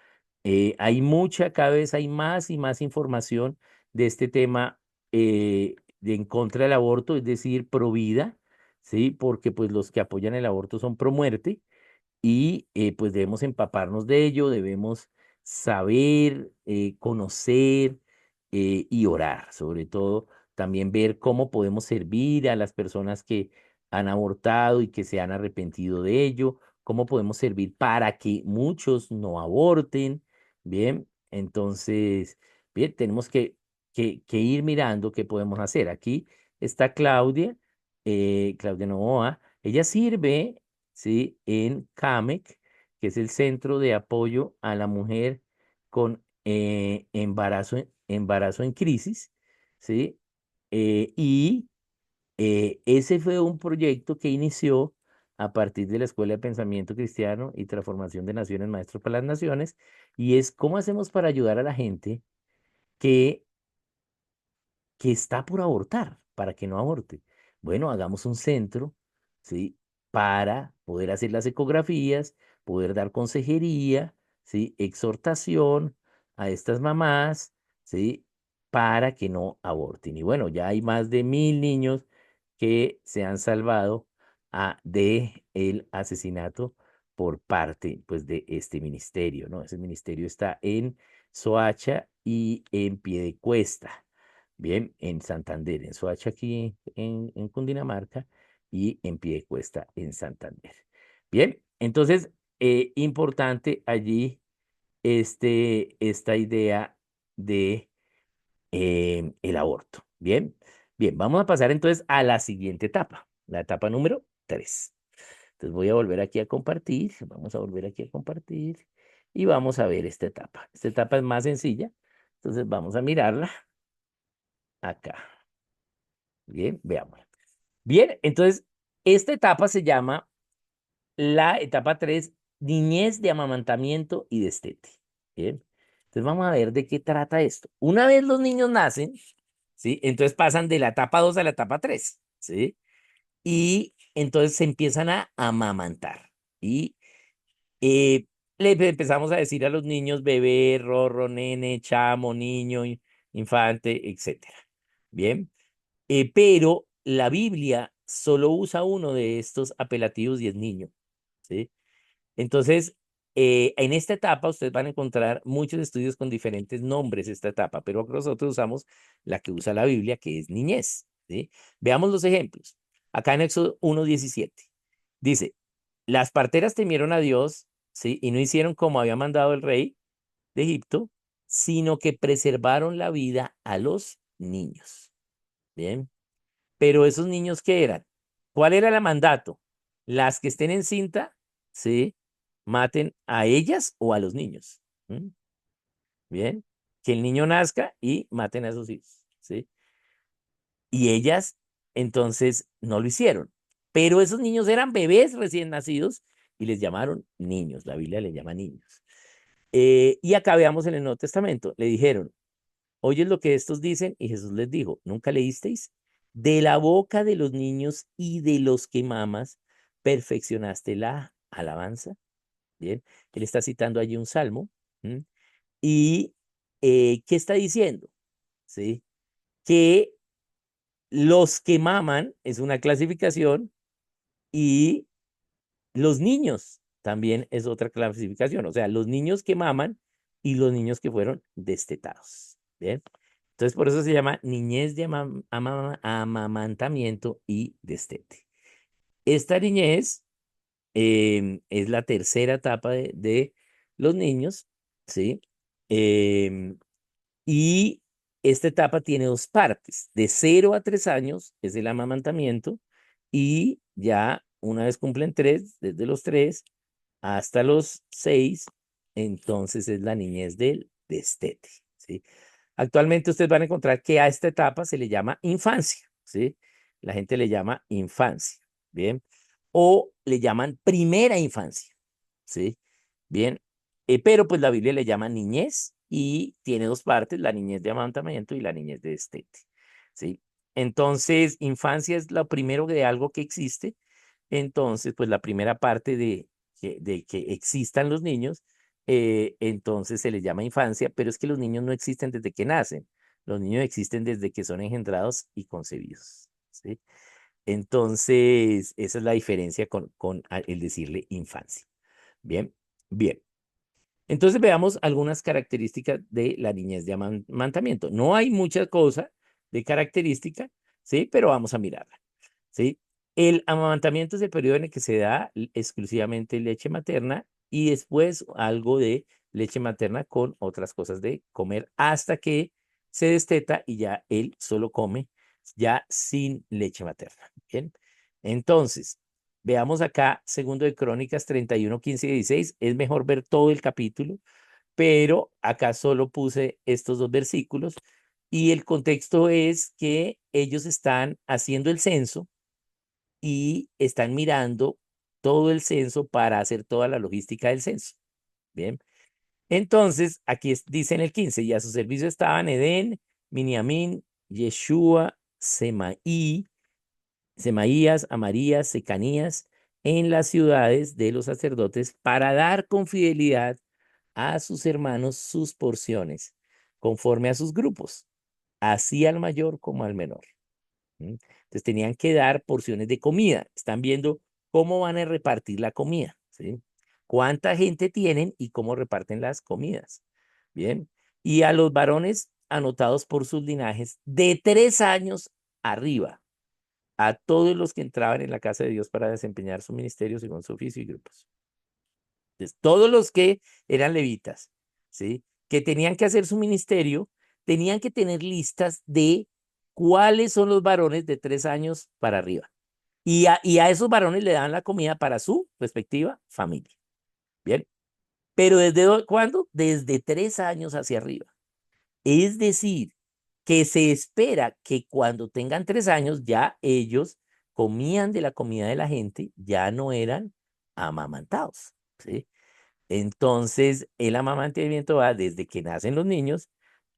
Hay mucha, cada vez hay más y más información de este tema de en contra del aborto, es decir, pro vida, ¿sí? Porque pues los que apoyan el aborto son pro muerte y pues debemos empaparnos de ello, debemos saber, conocer y orar, sobre todo también ver cómo podemos servir a las personas que han abortado y que se han arrepentido de ello, cómo podemos servir para que muchos no aborten, bien, entonces, bien, tenemos que ir mirando qué podemos hacer. Aquí está Claudia, Claudia Novoa, ella sirve, ¿sí? En CAMEC, que es el Centro de Apoyo a la Mujer con embarazo en crisis, ¿sí? Y ese fue un proyecto que inició a partir de la Escuela de Pensamiento Cristiano y Transformación de Naciones, Maestros para las Naciones, y es cómo hacemos para ayudar a la gente que está por abortar, para que no aborte. Bueno, hagamos un centro, ¿sí? Para poder hacer las ecografías, poder dar consejería, ¿sí? Exhortación a estas mamás, ¿sí? Para que no aborten. Y bueno, ya hay más de 1000 niños que se han salvado de el asesinato por parte, pues, de este ministerio, ¿no? Ese ministerio está en Soacha y en Piedecuesta. Bien, en Santander, en Soacha aquí en Cundinamarca y en Piedecuesta en Santander. Bien, entonces, importante allí esta idea de el aborto. Bien, bien, vamos a pasar entonces a la siguiente etapa, la etapa número 3. Entonces voy a volver aquí a compartir, vamos a volver aquí a compartir y vamos a ver esta etapa. Esta etapa es más sencilla, entonces vamos a mirarla acá. Bien, veamos. Bien, entonces esta etapa se llama la etapa 3, niñez de amamantamiento y destete. Bien, entonces vamos a ver de qué trata esto. Una vez los niños nacen, ¿sí? Entonces pasan de la etapa 2 a la etapa 3, ¿sí? Y entonces se empiezan a amamantar. Y eh, empezamos a decir a los niños bebé, rorro, nene, chamo, niño, infante, etcétera. Bien, pero la Biblia solo usa uno de estos apelativos y es niño, ¿sí? Entonces, en esta etapa ustedes van a encontrar muchos estudios con diferentes nombres, esta etapa, pero nosotros usamos la que usa la Biblia, que es niñez, ¿sí? Veamos los ejemplos. Acá en Éxodo 1:17 dice, las parteras temieron a Dios, ¿sí? Y no hicieron como había mandado el rey de Egipto, sino que preservaron la vida a los niños. Bien. Pero esos niños, ¿qué eran? ¿Cuál era el mandato? Las que estén en cinta, ¿sí? Maten a ellas o a los niños. ¿Mm? Bien. Que el niño nazca y maten a sus hijos, ¿sí? Y ellas, entonces, no lo hicieron. Pero esos niños eran bebés recién nacidos y les llamaron niños. La Biblia les llama niños. Y acá veamos en el Nuevo Testamento. Le dijeron, oyes lo que estos dicen, y Jesús les dijo, ¿nunca leísteis? De la boca de los niños y de los que mamas, perfeccionaste la alabanza. Bien, él está citando allí un salmo. ¿M? Y ¿qué está diciendo? ¿Sí? Que los que maman es una clasificación y los niños también es otra clasificación. O sea, los niños que maman y los niños que fueron destetados. Bien. Entonces, por eso se llama niñez de amamantamiento y destete. Esta niñez es la tercera etapa de los niños, ¿sí? Em, y esta etapa tiene dos partes. De 0 a 3 años es el amamantamiento y ya una vez cumplen 3, desde los 3 hasta los 6, entonces es la niñez del destete, ¿sí? Actualmente ustedes van a encontrar que a esta etapa se le llama infancia, ¿sí? La gente le llama infancia, ¿bien? O le llaman primera infancia, ¿sí? Bien, pero pues la Biblia le llama niñez y tiene dos partes, la niñez de amamantamiento y la niñez de destete, ¿sí? Entonces, infancia es lo primero de algo que existe. Entonces, pues la primera parte de que existan los niños, entonces se les llama infancia, pero es que los niños no existen desde que nacen, los niños existen desde que son engendrados y concebidos, ¿sí? Entonces, esa es la diferencia con el decirle infancia. Bien, bien. Entonces veamos algunas características de la niñez de amamantamiento. No hay mucha cosa de característica, ¿sí? Pero vamos a mirarla. ¿Sí? El amamantamiento es el periodo en el que se da exclusivamente leche materna y después algo de leche materna con otras cosas de comer hasta que se desteta y ya él solo come ya sin leche materna. Bien. Entonces, veamos acá, segundo de Crónicas 31, 15 y 16. Es mejor ver todo el capítulo, pero acá solo puse estos dos versículos y el contexto es que ellos están haciendo el censo y están mirando todo el censo para hacer toda la logística del censo. Bien. Entonces, aquí dice en el 15, y a su servicio estaban Edén, Miniamín, Yeshua, Semaías, Amarías, Secanías, en las ciudades de los sacerdotes para dar con fidelidad a sus hermanos sus porciones, conforme a sus grupos, así al mayor como al menor. ¿Mm? Entonces tenían que dar porciones de comida. Están viendo cómo van a repartir la comida, ¿sí? Cuánta gente tienen y cómo reparten las comidas. Bien. Y a los varones anotados por sus linajes de 3 años arriba, a todos los que entraban en la casa de Dios para desempeñar su ministerio según su oficio y grupos. Entonces, todos los que eran levitas, ¿sí? Que tenían que hacer su ministerio, tenían que tener listas de cuáles son los varones de 3 años para arriba. Y a esos varones le daban la comida para su respectiva familia. Bien. Pero ¿cuándo? Desde 3 años hacia arriba. Es decir, que se espera que cuando tengan 3 años ya ellos comían de la comida de la gente, ya no eran amamantados, ¿sí? Entonces, el amamantamiento va desde que nacen los niños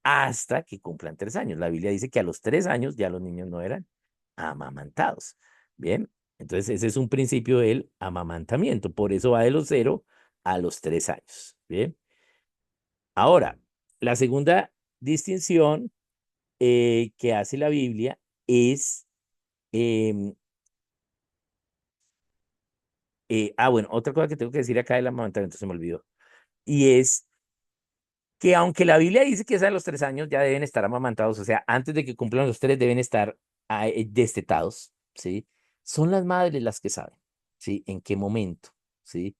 hasta que cumplan 3 años. La Biblia dice que a los 3 años ya los niños no eran amamantados. Bien, entonces ese es un principio del amamantamiento. Por eso va de los 0 a los 3 años. Bien, ahora, la segunda distinción que hace la Biblia es, em, bueno, otra cosa que tengo que decir acá del amamantamiento se me olvidó. Y es que aunque la Biblia dice que es a los 3 años ya deben estar amamantados, o sea, antes de que cumplan los 3 deben estar destetados, ¿sí? Son las madres las que saben, ¿sí? En qué momento, ¿sí?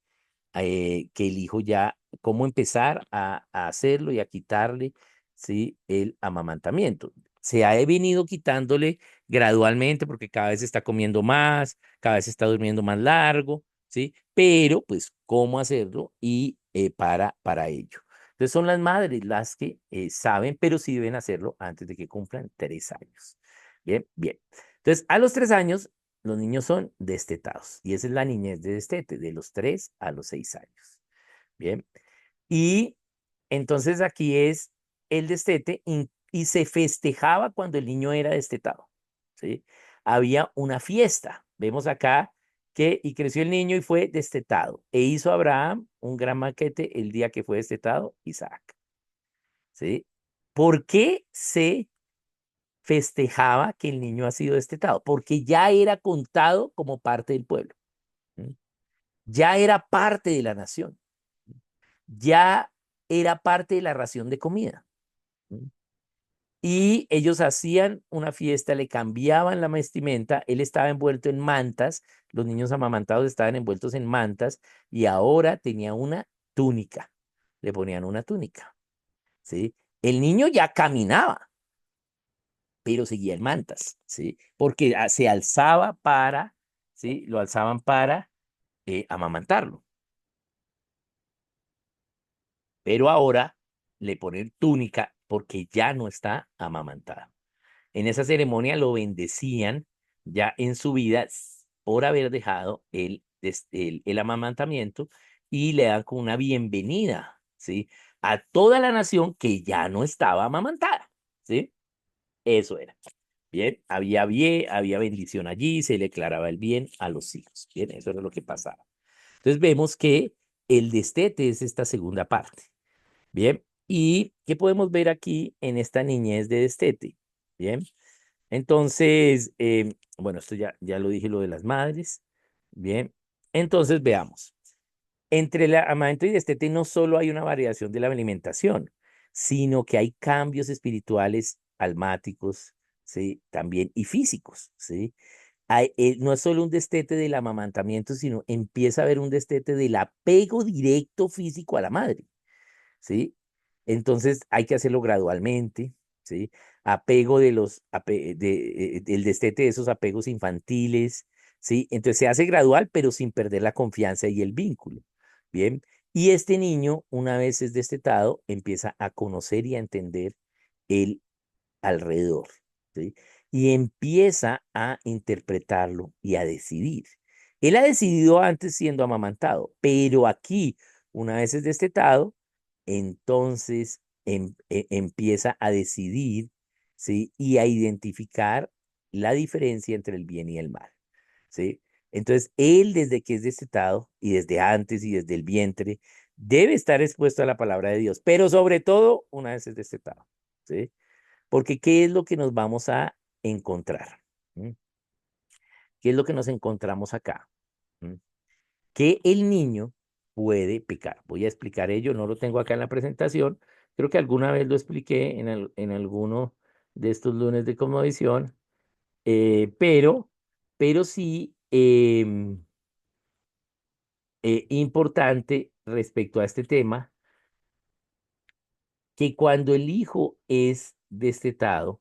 Que el hijo ya, cómo empezar a hacerlo y a quitarle, ¿sí? El amamantamiento. Se ha venido quitándole gradualmente porque cada vez está comiendo más, cada vez está durmiendo más largo, ¿sí? Pero, pues, ¿cómo hacerlo? Y para ello. Entonces, son las madres las que saben, pero sí deben hacerlo antes de que cumplan 3 años. Bien, bien. Entonces, a los 3 años los niños son destetados y esa es la niñez de destete, de los 3 a los 6 años. Bien. Y entonces aquí es el destete y se festejaba cuando el niño era destetado. ¿Sí? Había una fiesta. Vemos acá que y creció el niño y fue destetado. E hizo Abraham un gran banquete el día que fue destetado Isaac. ¿Sí? ¿Por qué se festejaba que el niño ha sido destetado? Porque ya era contado como parte del pueblo. ¿Mm? Ya era parte de la nación, ya era parte de la ración de comida. ¿Mm? Y ellos hacían una fiesta, le cambiaban la vestimenta, él estaba envuelto en mantas, los niños amamantados estaban envueltos en mantas y ahora tenía una túnica, le ponían una túnica, ¿sí? El niño ya caminaba, pero seguía en mantas, ¿sí? Porque se alzaba para, ¿sí? Lo alzaban para amamantarlo. Pero ahora le ponen túnica porque ya no está amamantada. En esa ceremonia lo bendecían ya en su vida por haber dejado el amamantamiento y le dan como una bienvenida, ¿sí? A toda la nación que ya no estaba amamantada, ¿sí? Eso era. Bien, había bendición allí, se le declaraba el bien a los hijos. Bien, eso era lo que pasaba. Entonces vemos que el destete es esta segunda parte. Bien, ¿y qué podemos ver aquí en esta niñez de destete? Bien, entonces, bueno, esto ya lo dije, lo de las madres. Bien, entonces veamos. Entre el amamento y destete no solo hay una variación de la alimentación, sino que hay cambios espirituales, almáticos, ¿sí? También y físicos, ¿sí? No es solo un destete del amamantamiento, sino empieza a haber un destete del apego directo físico a la madre. ¿Sí? Entonces hay que hacerlo gradualmente, ¿sí? Apego del destete de esos apegos infantiles, ¿sí? Entonces se hace gradual, pero sin perder la confianza y el vínculo, ¿bien? Y este niño, una vez es destetado, empieza a conocer y a entender el alrededor, ¿sí? Y empieza a interpretarlo y a decidir. Él ha decidido antes siendo amamantado, pero aquí, una vez es destetado, entonces empieza a decidir, ¿sí? Y a identificar la diferencia entre el bien y el mal, ¿sí? Entonces, él desde que es destetado y desde antes y desde el vientre, debe estar expuesto a la palabra de Dios, pero sobre todo una vez es destetado, ¿sí? Porque ¿qué es lo que nos vamos a encontrar? ¿Mm? ¿Qué es lo que nos encontramos acá? ¿Mm? Que el niño puede pecar. Voy a explicar ello, no lo tengo acá en la presentación. Creo que alguna vez lo expliqué en alguno de estos lunes de Cosmovisión, pero sí importante respecto a este tema, que cuando el hijo es destetado,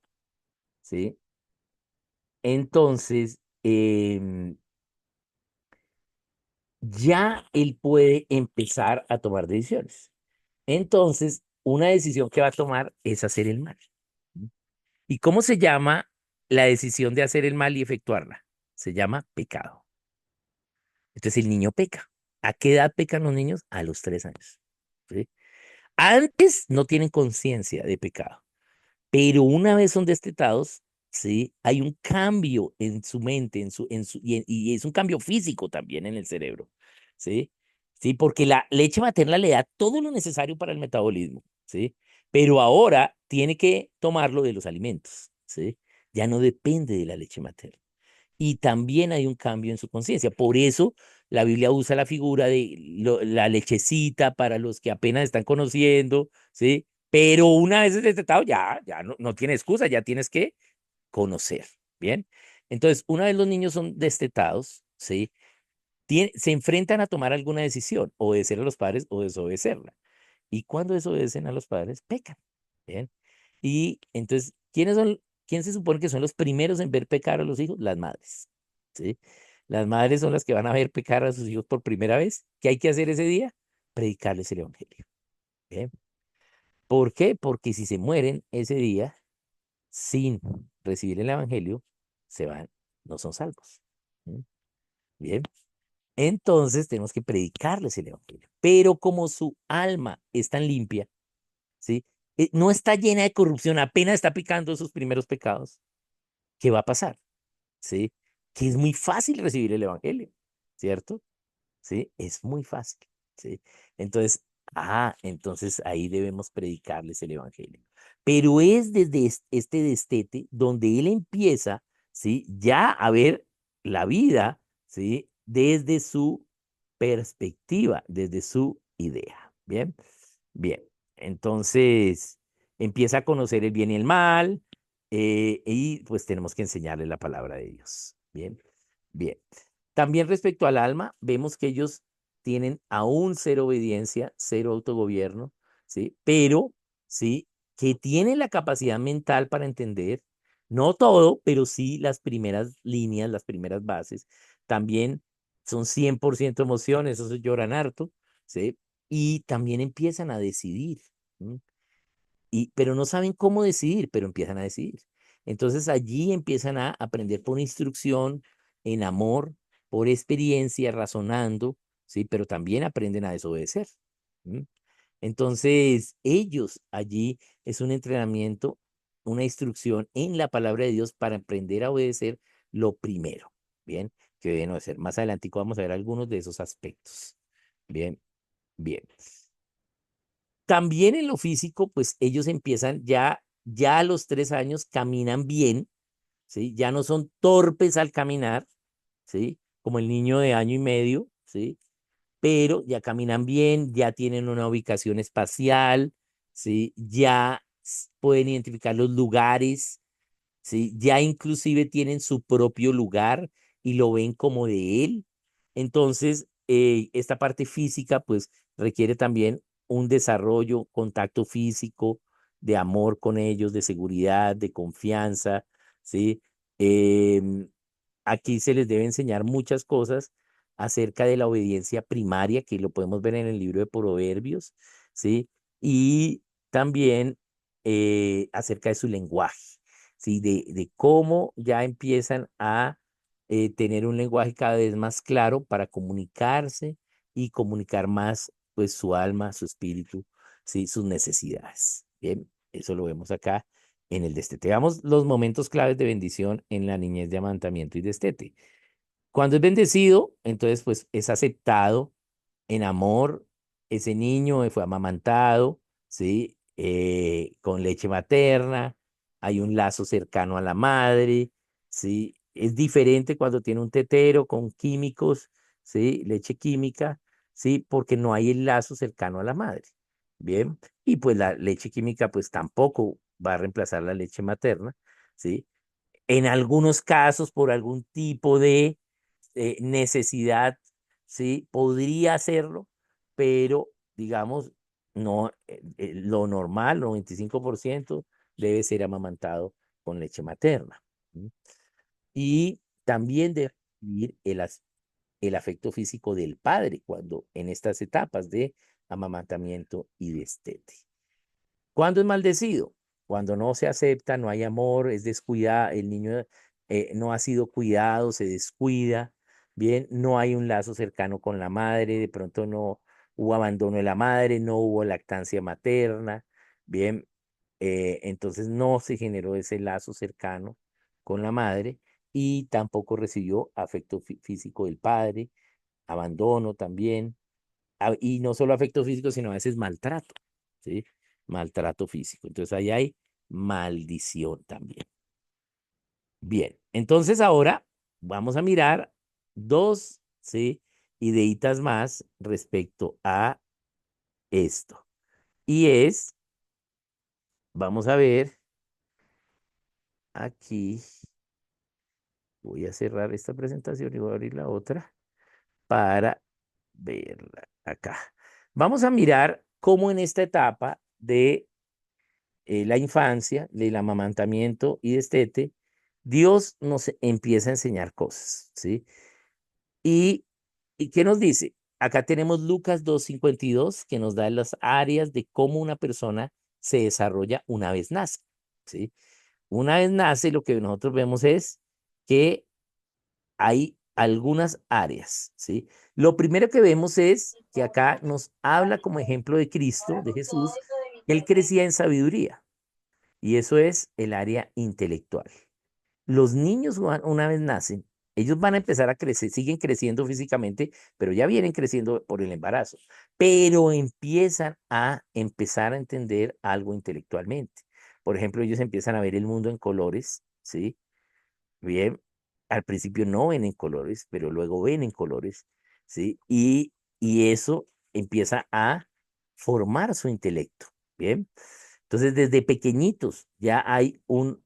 ¿sí? Entonces, em, ya él puede empezar a tomar decisiones. Entonces, una decisión que va a tomar es hacer el mal. ¿Y cómo se llama la decisión de hacer el mal y efectuarla? Se llama pecado. Entonces el niño peca. ¿A qué edad pecan los niños? A los 3 años. ¿Sí? Antes no tienen conciencia de pecado. Pero una vez son destetados, ¿sí? Hay un cambio en su mente, y es un cambio físico también en el cerebro, ¿sí? Sí, porque la leche materna le da todo lo necesario para el metabolismo, ¿sí? Pero ahora tiene que tomarlo de los alimentos, ¿sí? Ya no depende de la leche materna. Y también hay un cambio en su conciencia. Por eso la Biblia usa la figura de la lechecita para los que apenas están conociendo, ¿sí? Pero una vez destetado, ya no tiene excusa, ya tienes que conocer, ¿bien? Entonces, una vez los niños son destetados, ¿sí? Se enfrentan a tomar alguna decisión, obedecer a los padres o desobedecerla. Y cuando desobedecen a los padres, pecan, ¿bien? Y entonces, quién se supone que son los primeros en ver pecar a los hijos? Las madres, ¿sí? Las madres son las que van a ver pecar a sus hijos por primera vez. ¿Qué hay que hacer ese día? Predicarles el evangelio, ¿bien? ¿Por qué? Porque si se mueren ese día sin recibir el evangelio, se van, no son salvos. ¿Mm? Bien. Entonces tenemos que predicarles el evangelio. Pero como su alma es tan limpia, ¿sí? No está llena de corrupción, apenas está picando sus primeros pecados. ¿Qué va a pasar? ¿Sí? Que es muy fácil recibir el evangelio, ¿cierto? ¿Sí? Es muy fácil, ¿sí? Entonces, entonces ahí debemos predicarles el evangelio. Pero es desde este destete donde él empieza, ¿sí? Ya a ver la vida, ¿sí? Desde su perspectiva, desde su idea. ¿Bien? Bien. Entonces, empieza a conocer el bien y el mal, y pues tenemos que enseñarle la palabra de Dios. Bien, bien. También respecto al alma, vemos que ellos tienen aún cero obediencia, cero autogobierno, ¿sí? Pero, ¿sí? Que tienen la capacidad mental para entender, no todo, pero sí las primeras líneas, las primeras bases. También son 100% emociones, esos lloran harto, ¿sí? Y también empiezan a decidir. ¿M? Pero no saben cómo decidir, pero empiezan a decidir. Entonces allí empiezan a aprender por instrucción, en amor, por experiencia, razonando, ¿sí? Pero también aprenden a desobedecer. ¿M? Entonces ellos allí es un entrenamiento, una instrucción en la palabra de Dios para aprender a obedecer lo primero, ¿bien? Que deben hacer. Más adelante vamos a ver algunos de esos aspectos. Bien, bien. También en lo físico, pues ellos empiezan ya a los 3 años caminan bien, ¿sí? Ya no son torpes al caminar, ¿sí? Como el niño de año y medio, ¿sí? Pero ya caminan bien, ya tienen una ubicación espacial, ¿sí? Ya pueden identificar los lugares, ¿sí? Ya inclusive tienen su propio lugar y lo ven como de él. Entonces, esta parte física, pues, requiere también un desarrollo, contacto físico, de amor con ellos, de seguridad, de confianza, ¿sí? Em, Aquí se les debe enseñar muchas cosas acerca de la obediencia primaria, que lo podemos ver en el libro de Proverbios, ¿sí? Y también acerca de su lenguaje, ¿sí? De cómo ya empiezan a tener un lenguaje cada vez más claro para comunicarse y comunicar más, pues, su alma, su espíritu, ¿sí? Sus necesidades. Bien, eso lo vemos acá en el destete. Veamos los momentos claves de bendición en la niñez de amamantamiento y destete. Cuando es bendecido, entonces pues es aceptado en amor. Ese niño fue amamantado, ¿sí? Con leche materna, hay un lazo cercano a la madre, ¿sí? Es diferente cuando tiene un tetero con químicos, ¿sí? Leche química, ¿sí? Porque no hay el lazo cercano a la madre. Bien, y pues la leche química pues tampoco va a reemplazar la leche materna, ¿sí? En algunos casos, por algún tipo de necesidad, ¿sí? Podría hacerlo, pero digamos, no, lo normal, 95% debe ser amamantado con leche materna. ¿M? Y también debe recibir el afecto físico del padre cuando en estas etapas de amamantamiento y destete. ¿Cuándo es maldecido? Cuando no se acepta, no hay amor, es descuidado, el niño no ha sido cuidado, se descuida, bien, no hay un lazo cercano con la madre, de pronto no hubo abandono de la madre, no hubo lactancia materna, bien, entonces no se generó ese lazo cercano con la madre y tampoco recibió afecto físico del padre, abandono también, y no solo afecto físico, sino a veces maltrato, ¿sí? Maltrato físico. Entonces ahí hay maldición también. Bien, entonces ahora vamos a mirar dos, ¿sí? Ideitas más respecto a esto. Y es, vamos a ver aquí, voy a cerrar esta presentación y voy a abrir la otra para verla acá. Vamos a mirar cómo en esta etapa de la infancia, del amamantamiento y destete, Dios nos empieza a enseñar cosas, ¿sí? ¿Y, y qué nos dice? Acá tenemos Lucas 2:52 que nos da las áreas de cómo una persona se desarrolla una vez nace, ¿sí? Una vez nace, lo que nosotros vemos es que hay algunas áreas, ¿sí? Lo primero que vemos es que acá nos habla como ejemplo de Cristo, de Jesús, que él crecía en sabiduría. Y eso es el área intelectual. Los niños una vez nacen, ellos van a empezar a crecer, siguen creciendo físicamente, pero ya vienen creciendo por el embarazo, pero empiezan a empezar a entender algo intelectualmente. Por ejemplo, ellos empiezan a ver el mundo en colores, ¿sí? Bien, al principio no ven en colores, pero luego ven en colores, ¿sí? Y eso empieza a formar su intelecto, ¿bien? Entonces, desde pequeñitos ya hay un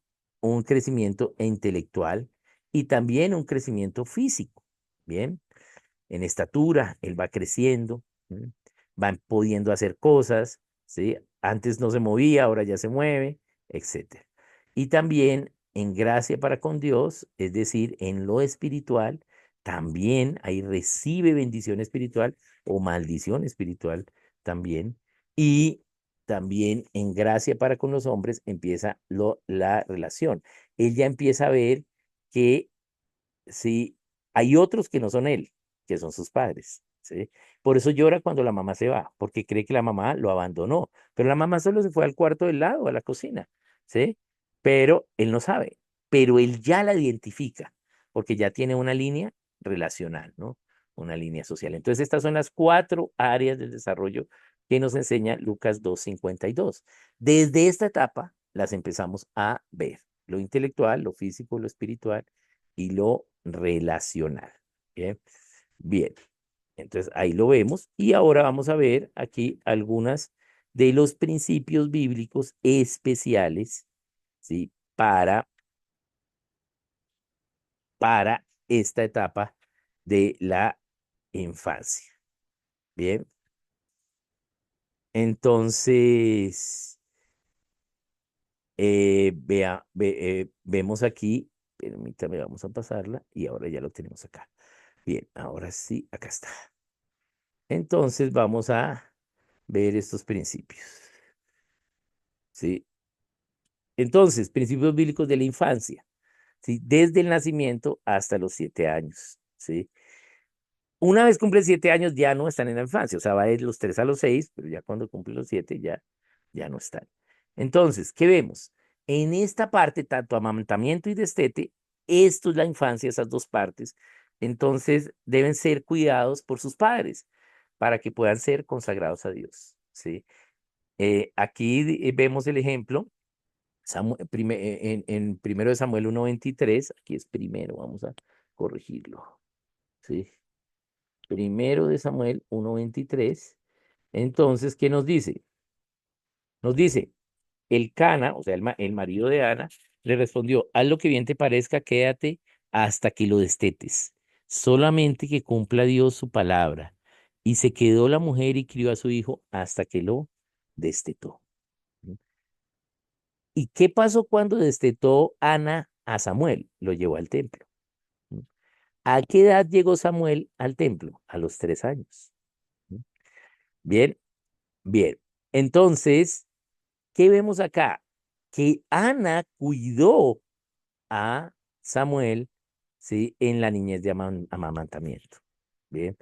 crecimiento intelectual y también un crecimiento físico, ¿bien? En estatura, él va creciendo, ¿m? Va pudiendo hacer cosas, ¿sí? Antes no se movía, ahora ya se mueve, etcétera. Y también en gracia para con Dios, es decir, en lo espiritual, también ahí recibe bendición espiritual o maldición espiritual también. Y también en gracia para con los hombres empieza la relación. Él ya empieza a ver que sí, hay otros que no son él, que son sus padres, ¿sí? Por eso llora cuando la mamá se va, porque cree que la mamá lo abandonó, pero la mamá solo se fue al cuarto del lado, a la cocina, ¿sí? Pero él no sabe, pero él ya la identifica, porque ya tiene una línea relacional, ¿no? Una línea social. Entonces, estas son las cuatro áreas del desarrollo que nos enseña Lucas 2:52. Desde esta etapa las empezamos a ver, lo intelectual, lo físico, lo espiritual y lo relacional. Bien, bien. Entonces ahí lo vemos y ahora vamos a ver aquí algunas de los principios bíblicos especiales, ¿sí? Para esta etapa de la infancia. Bien, entonces vemos aquí, permítame, vamos a pasarla y ahora ya lo tenemos acá. Bien, ahora sí, acá está. Entonces vamos a ver estos principios, ¿sí? Entonces, principios bíblicos de la infancia, ¿sí? Desde el nacimiento hasta los 7 años, ¿sí? Una vez cumple 7 años ya no están en la infancia, o sea, va de los 3 a los 6, pero ya cuando cumple los 7 ya no están. Entonces, ¿qué vemos? En esta parte, tanto amamantamiento y destete, esto es la infancia, esas dos partes, entonces deben ser cuidados por sus padres para que puedan ser consagrados a Dios, ¿sí? Aquí vemos el ejemplo en primero de Samuel 1:23, aquí es primero, vamos a corregirlo, ¿sí? Primero de Samuel 1:23. Entonces, ¿qué nos dice? Nos dice, el Cana, o sea, el marido de Ana, le respondió, haz lo que bien te parezca, quédate hasta que lo destetes, solamente que cumpla Dios su palabra. Y se quedó la mujer y crió a su hijo hasta que lo destetó. ¿Y qué pasó cuando destetó Ana a Samuel? Lo llevó al templo. ¿A qué edad llegó Samuel al templo? A los 3 años. ¿Mm? Bien, bien. Entonces, ¿qué vemos acá? Que Ana cuidó a Samuel, ¿sí? En la niñez de amamantamiento. Bien.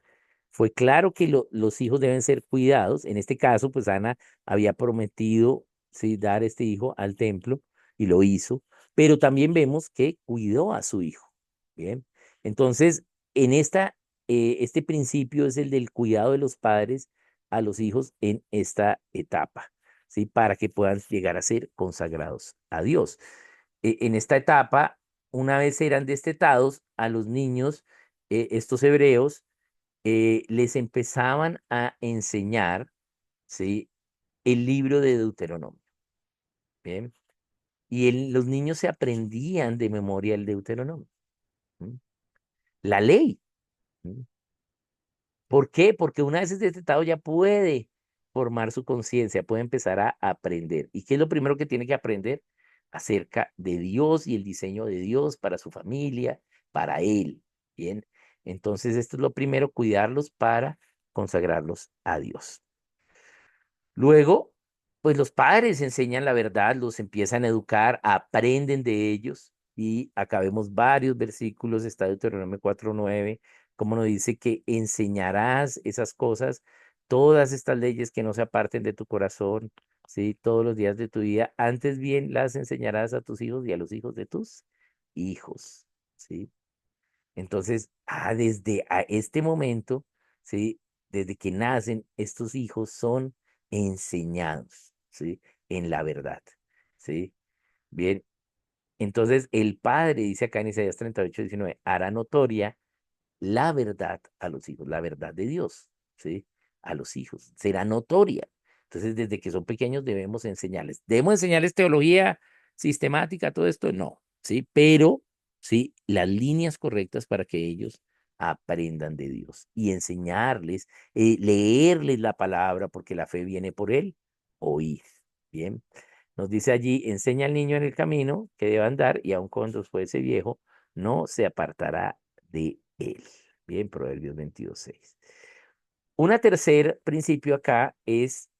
Fue claro que los hijos deben ser cuidados. En este caso, pues Ana había prometido, ¿sí? Dar este hijo al templo y lo hizo, pero también vemos que cuidó a su hijo. Bien. Entonces, en este principio es el del cuidado de los padres a los hijos en esta etapa, ¿sí? Para que puedan llegar a ser consagrados a Dios. En esta etapa, una vez eran destetados, a los niños, estos hebreos, les empezaban a enseñar, ¿sí? El libro de Deuteronomio. ¿Bien? Y los niños se aprendían de memoria el Deuteronomio. ¿M? La ley. ¿M? ¿Por qué? Porque una vez es destetado ya puede formar su conciencia, puede empezar a aprender. ¿Y qué es lo primero que tiene que aprender? Acerca de Dios y el diseño de Dios para su familia, para él. Bien. Entonces, esto es lo primero, cuidarlos para consagrarlos a Dios. Luego, pues los padres enseñan la verdad, los empiezan a educar, aprenden de ellos y acá vemos varios versículos, está Deuteronomio 4:9, como nos dice que enseñarás esas cosas, todas estas leyes que no se aparten de tu corazón, ¿sí? Todos los días de tu vida, antes bien las enseñarás a tus hijos y a los hijos de tus hijos, ¿sí? Entonces, desde este momento, ¿sí? Desde que nacen, estos hijos son enseñados, ¿sí? En la verdad, ¿sí? Bien, entonces el padre, dice acá en Isaías 38:19, hará notoria la verdad a los hijos, la verdad de Dios, ¿sí? A los hijos, será notoria. Entonces, desde que son pequeños debemos enseñarles. ¿Debemos enseñarles teología sistemática, todo esto? No, ¿sí? Pero, ¿sí? Las líneas correctas para que ellos aprendan de Dios y enseñarles, leerles la palabra, porque la fe viene por él, oír, ¿bien? Nos dice allí, enseña al niño en el camino que debe andar y aun cuando fuese viejo, no se apartará de él. Bien, Proverbios 22:6. Una tercer principio acá es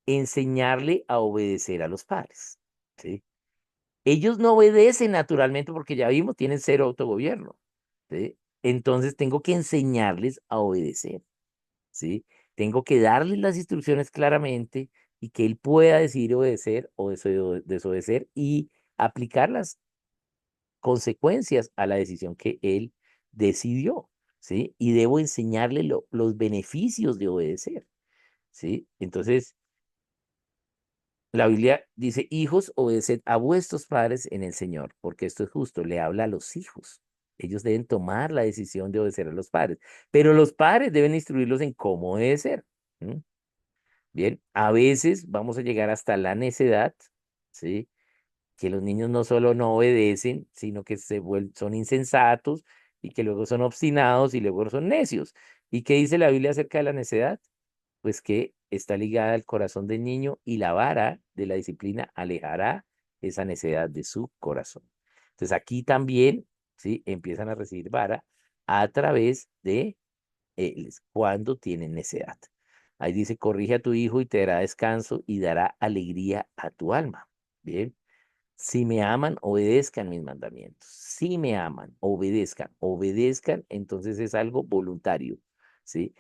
enseñarle a obedecer a los padres, ¿sí? Ellos no obedecen naturalmente porque ya vimos, tienen cero autogobierno, ¿sí? Entonces tengo que enseñarles a obedecer, ¿sí? Tengo que darles las instrucciones claramente y que él pueda decidir obedecer o desobedecer y aplicar las consecuencias a la decisión que él decidió, ¿sí? Y debo enseñarle los beneficios de obedecer, ¿sí? Entonces, la Biblia dice, hijos, obedeced a vuestros padres en el Señor, porque esto es justo, le habla a los hijos. Ellos deben tomar la decisión de obedecer a los padres, pero los padres deben instruirlos en cómo obedecer. ¿M? Bien, a veces vamos a llegar hasta la necedad, ¿sí? Que los niños no solo no obedecen, sino que son insensatos y que luego son obstinados y luego son necios. ¿Y qué dice la Biblia acerca de la necedad? Pues que está ligada al corazón del niño y la vara de la disciplina alejará esa necedad de su corazón. Entonces aquí también, ¿sí? Empiezan a recibir vara a través de cuando tienen necedad. Ahí dice, corrige a tu hijo y te dará descanso y dará alegría a tu alma. Bien. Si me aman, obedezcan mis mandamientos. Si me aman, obedezcan, entonces es algo voluntario, ¿sí?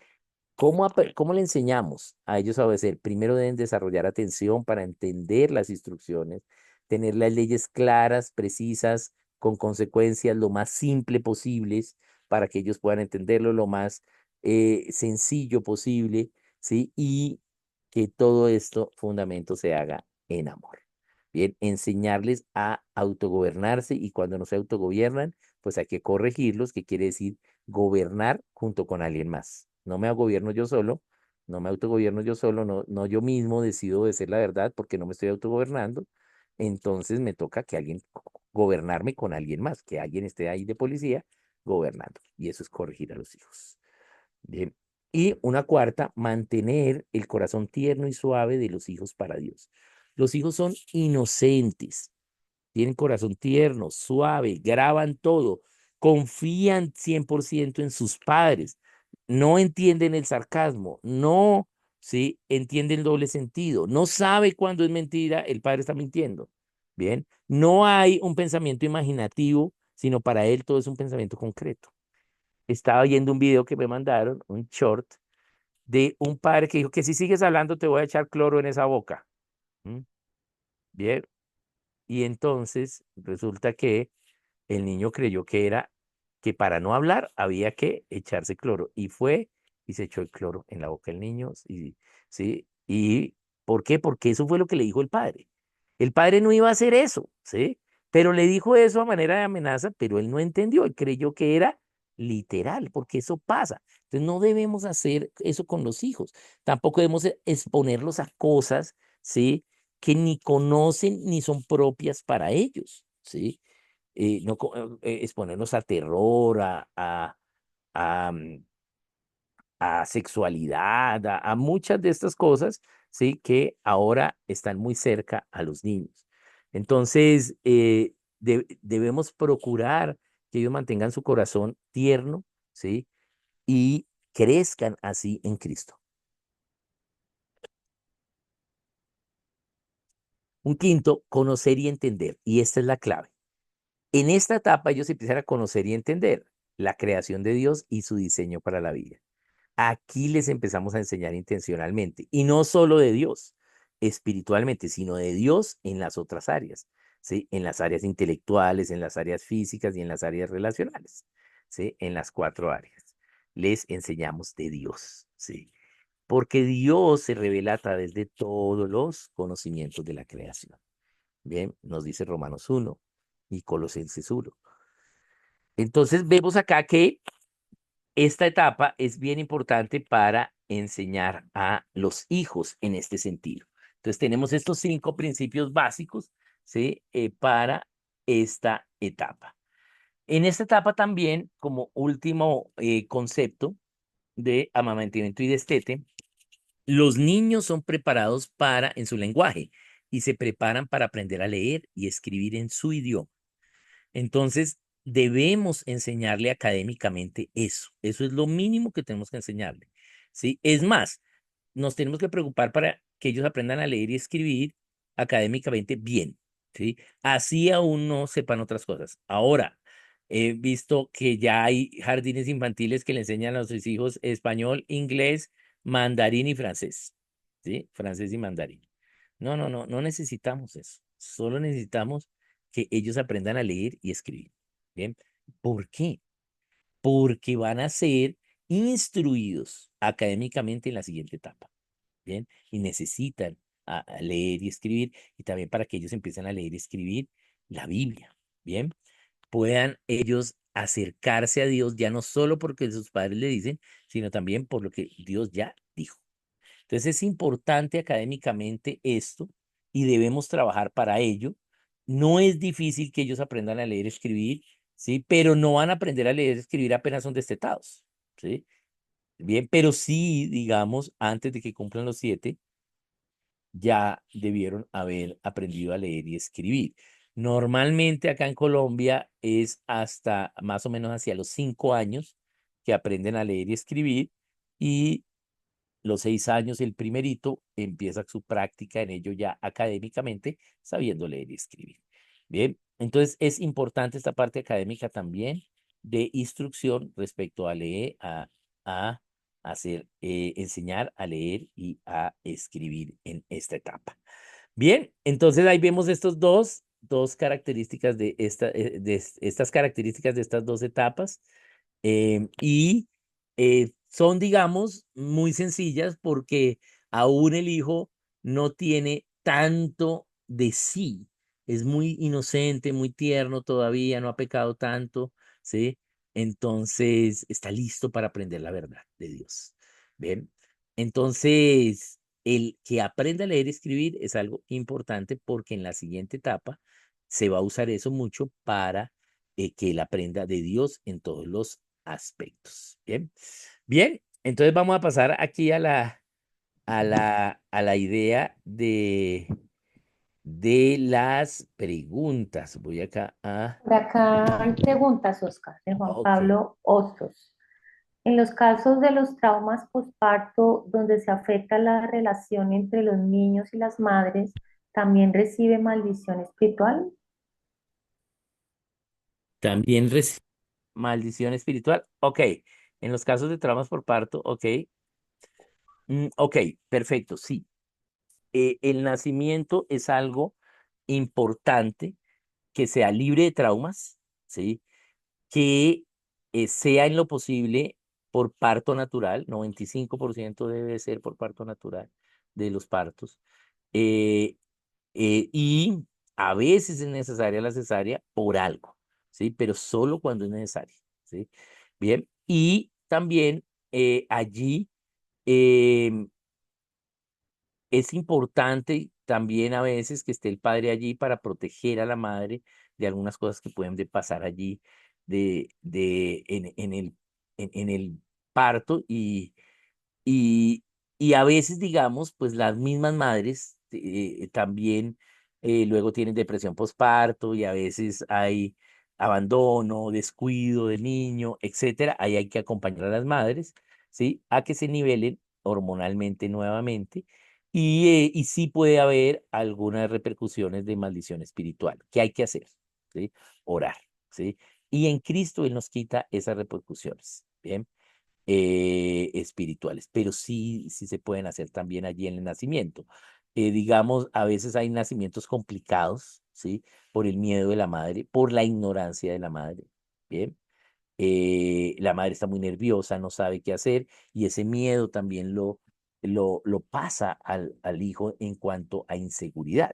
¿Cómo le enseñamos a ellos a obedecer? Primero deben desarrollar atención para entender las instrucciones, tener las leyes claras, precisas, con consecuencias lo más simple posibles para que ellos puedan entenderlo lo más sencillo posible, ¿sí? Y que todo esto fundamento se haga en amor. Bien, enseñarles a autogobernarse y cuando no se autogobiernan, pues hay que corregirlos, que quiere decir gobernar junto con alguien más. No me gobierno yo solo, no me autogobierno yo solo, no yo mismo decido decir la verdad porque no me estoy autogobernando. Entonces me toca que alguien gobernarme con alguien más, que alguien esté ahí de policía gobernando. Y eso es corregir a los hijos. Bien. Y una cuarta, mantener el corazón tierno y suave de los hijos para Dios. Los hijos son inocentes, tienen corazón tierno, suave, graban todo. confían 100% en sus padres, no entienden el sarcasmo, no, ¿sí? Entienden el doble sentido, no sabe cuándo es mentira, el padre está mintiendo, ¿bien? No hay un pensamiento imaginativo, sino para él todo es un pensamiento concreto. Estaba viendo un video que me mandaron, un short, de un padre que dijo que si sigues hablando te voy a echar cloro en esa boca. ¿Mm? Bien, y entonces resulta que el niño creyó que era que para no hablar había que echarse cloro y fue y se echó el cloro en la boca del niño y sí, y ¿por qué? Porque eso fue lo que le dijo el padre. El padre no iba a hacer eso, ¿sí? Pero le dijo eso a manera de amenaza, pero él no entendió, él creyó que era literal, porque eso pasa. Entonces no debemos hacer eso con los hijos. Tampoco debemos exponerlos a cosas, ¿sí? Que ni conocen ni son propias para ellos, ¿sí? No exponernos a terror, a, mm, a sexualidad, a muchas de estas cosas, ¿sí? Que ahora están muy cerca a los niños. Entonces, debemos procurar que ellos mantengan su corazón tierno, ¿sí? Y crezcan así en Cristo. Un quinto, conocer y entender. Y esta es la clave. En esta etapa ellos empiezan a conocer y entender la creación de Dios y su diseño para la vida. Aquí les empezamos a enseñar intencionalmente, y no solo de Dios espiritualmente, sino de Dios en las otras áreas, ¿sí? En las áreas intelectuales, en las áreas físicas y en las áreas relacionales, ¿sí? En las cuatro áreas. Les enseñamos de Dios, ¿sí? Porque Dios se revela a través de todos los conocimientos de la creación. Bien, nos dice Romanos 1 y Colosenses 1. Entonces vemos acá que esta etapa es bien importante para enseñar a los hijos en este sentido. Entonces tenemos estos 5 principios básicos, ¿sí? Para esta etapa. En esta etapa también, como último concepto de amamantamiento y destete, los niños son preparados en su lenguaje y se preparan para aprender a leer y escribir en su idioma. Entonces, debemos enseñarle académicamente eso. Eso es lo mínimo que tenemos que enseñarle. ¿Sí? Es más, nos tenemos que preocupar para que ellos aprendan a leer y escribir académicamente bien. ¿Sí? Así aún no sepan otras cosas. Ahora, he visto que ya hay jardines infantiles que le enseñan a sus hijos español, inglés, mandarín y francés. ¿Sí? Francés y mandarín. No, no, no, no necesitamos eso. Solo necesitamos que ellos aprendan a leer y escribir. ¿Bien? ¿Por qué? Porque van a ser instruidos académicamente en la siguiente etapa. ¿Bien? Y necesitan a leer y escribir y también para que ellos empiecen a leer y escribir la Biblia. ¿Bien? Puedan ellos acercarse a Dios ya no solo porque sus padres le dicen, sino también por lo que Dios ya dijo. Entonces es importante académicamente esto y debemos trabajar para ello. No es difícil que ellos aprendan a leer y escribir, ¿sí? Pero no van a aprender a leer y escribir apenas son destetados, ¿sí? Bien, pero sí, digamos, antes de que cumplan los 7, ya debieron haber aprendido a leer y escribir. Normalmente acá en Colombia es hasta más o menos hacia los 5 años que aprenden a leer y escribir y los 6 años, el primerito empieza su práctica en ello ya académicamente, sabiendo leer y escribir. Bien, entonces es importante esta parte académica también de instrucción respecto a leer, a hacer, enseñar a leer y a escribir en esta etapa. Bien, entonces ahí vemos estos dos características estas características de estas dos etapas. Y son, digamos, muy sencillas porque aún el hijo no tiene tanto de sí. Es muy inocente, muy tierno todavía, no ha pecado tanto, ¿sí? Entonces está listo para aprender la verdad de Dios. ¿Ven? Entonces, el que aprenda a leer y escribir es algo importante porque en la siguiente etapa se va a usar eso mucho para que él aprenda de Dios en todos los aspectos. Bien, bien, entonces vamos a pasar aquí a la idea de las preguntas. Voy acá a... Por acá hay preguntas, Oscar, de Juan Ok. Pablo Hostos. En los casos de los traumas posparto, donde se afecta la relación entre los niños y las madres, ¿también recibe maldición espiritual? También maldición espiritual. Ok. En los casos de traumas por parto, ok. Ok, perfecto, sí. El nacimiento es algo importante que sea libre de traumas, ¿sí? Que sea en lo posible por parto natural, 95% debe ser por parto natural de los partos. eh, y a veces es necesaria la cesárea por algo, ¿sí? Pero solo cuando es necesaria, ¿sí? Bien, y también allí em, es importante también a veces que esté el padre allí para proteger a la madre de algunas cosas que pueden pasar allí en el parto y, y a veces, digamos, pues las mismas madres también luego tienen depresión postparto y a veces hay abandono, descuido del niño, etcétera. Ahí hay que acompañar a las madres, ¿sí? A que se nivelen hormonalmente nuevamente. Y sí puede haber algunas repercusiones de maldición espiritual. ¿Qué hay que hacer? ¿Sí? Orar, ¿sí? Y en Cristo Él nos quita esas repercusiones. Bien espirituales, pero sí, sí se pueden hacer también allí en el nacimiento. Digamos, a veces hay nacimientos complicados, ¿sí? Por el miedo de la madre, por la ignorancia de la madre, ¿bien? La madre está muy nerviosa, no sabe qué hacer y ese miedo también lo pasa al hijo en cuanto a inseguridad.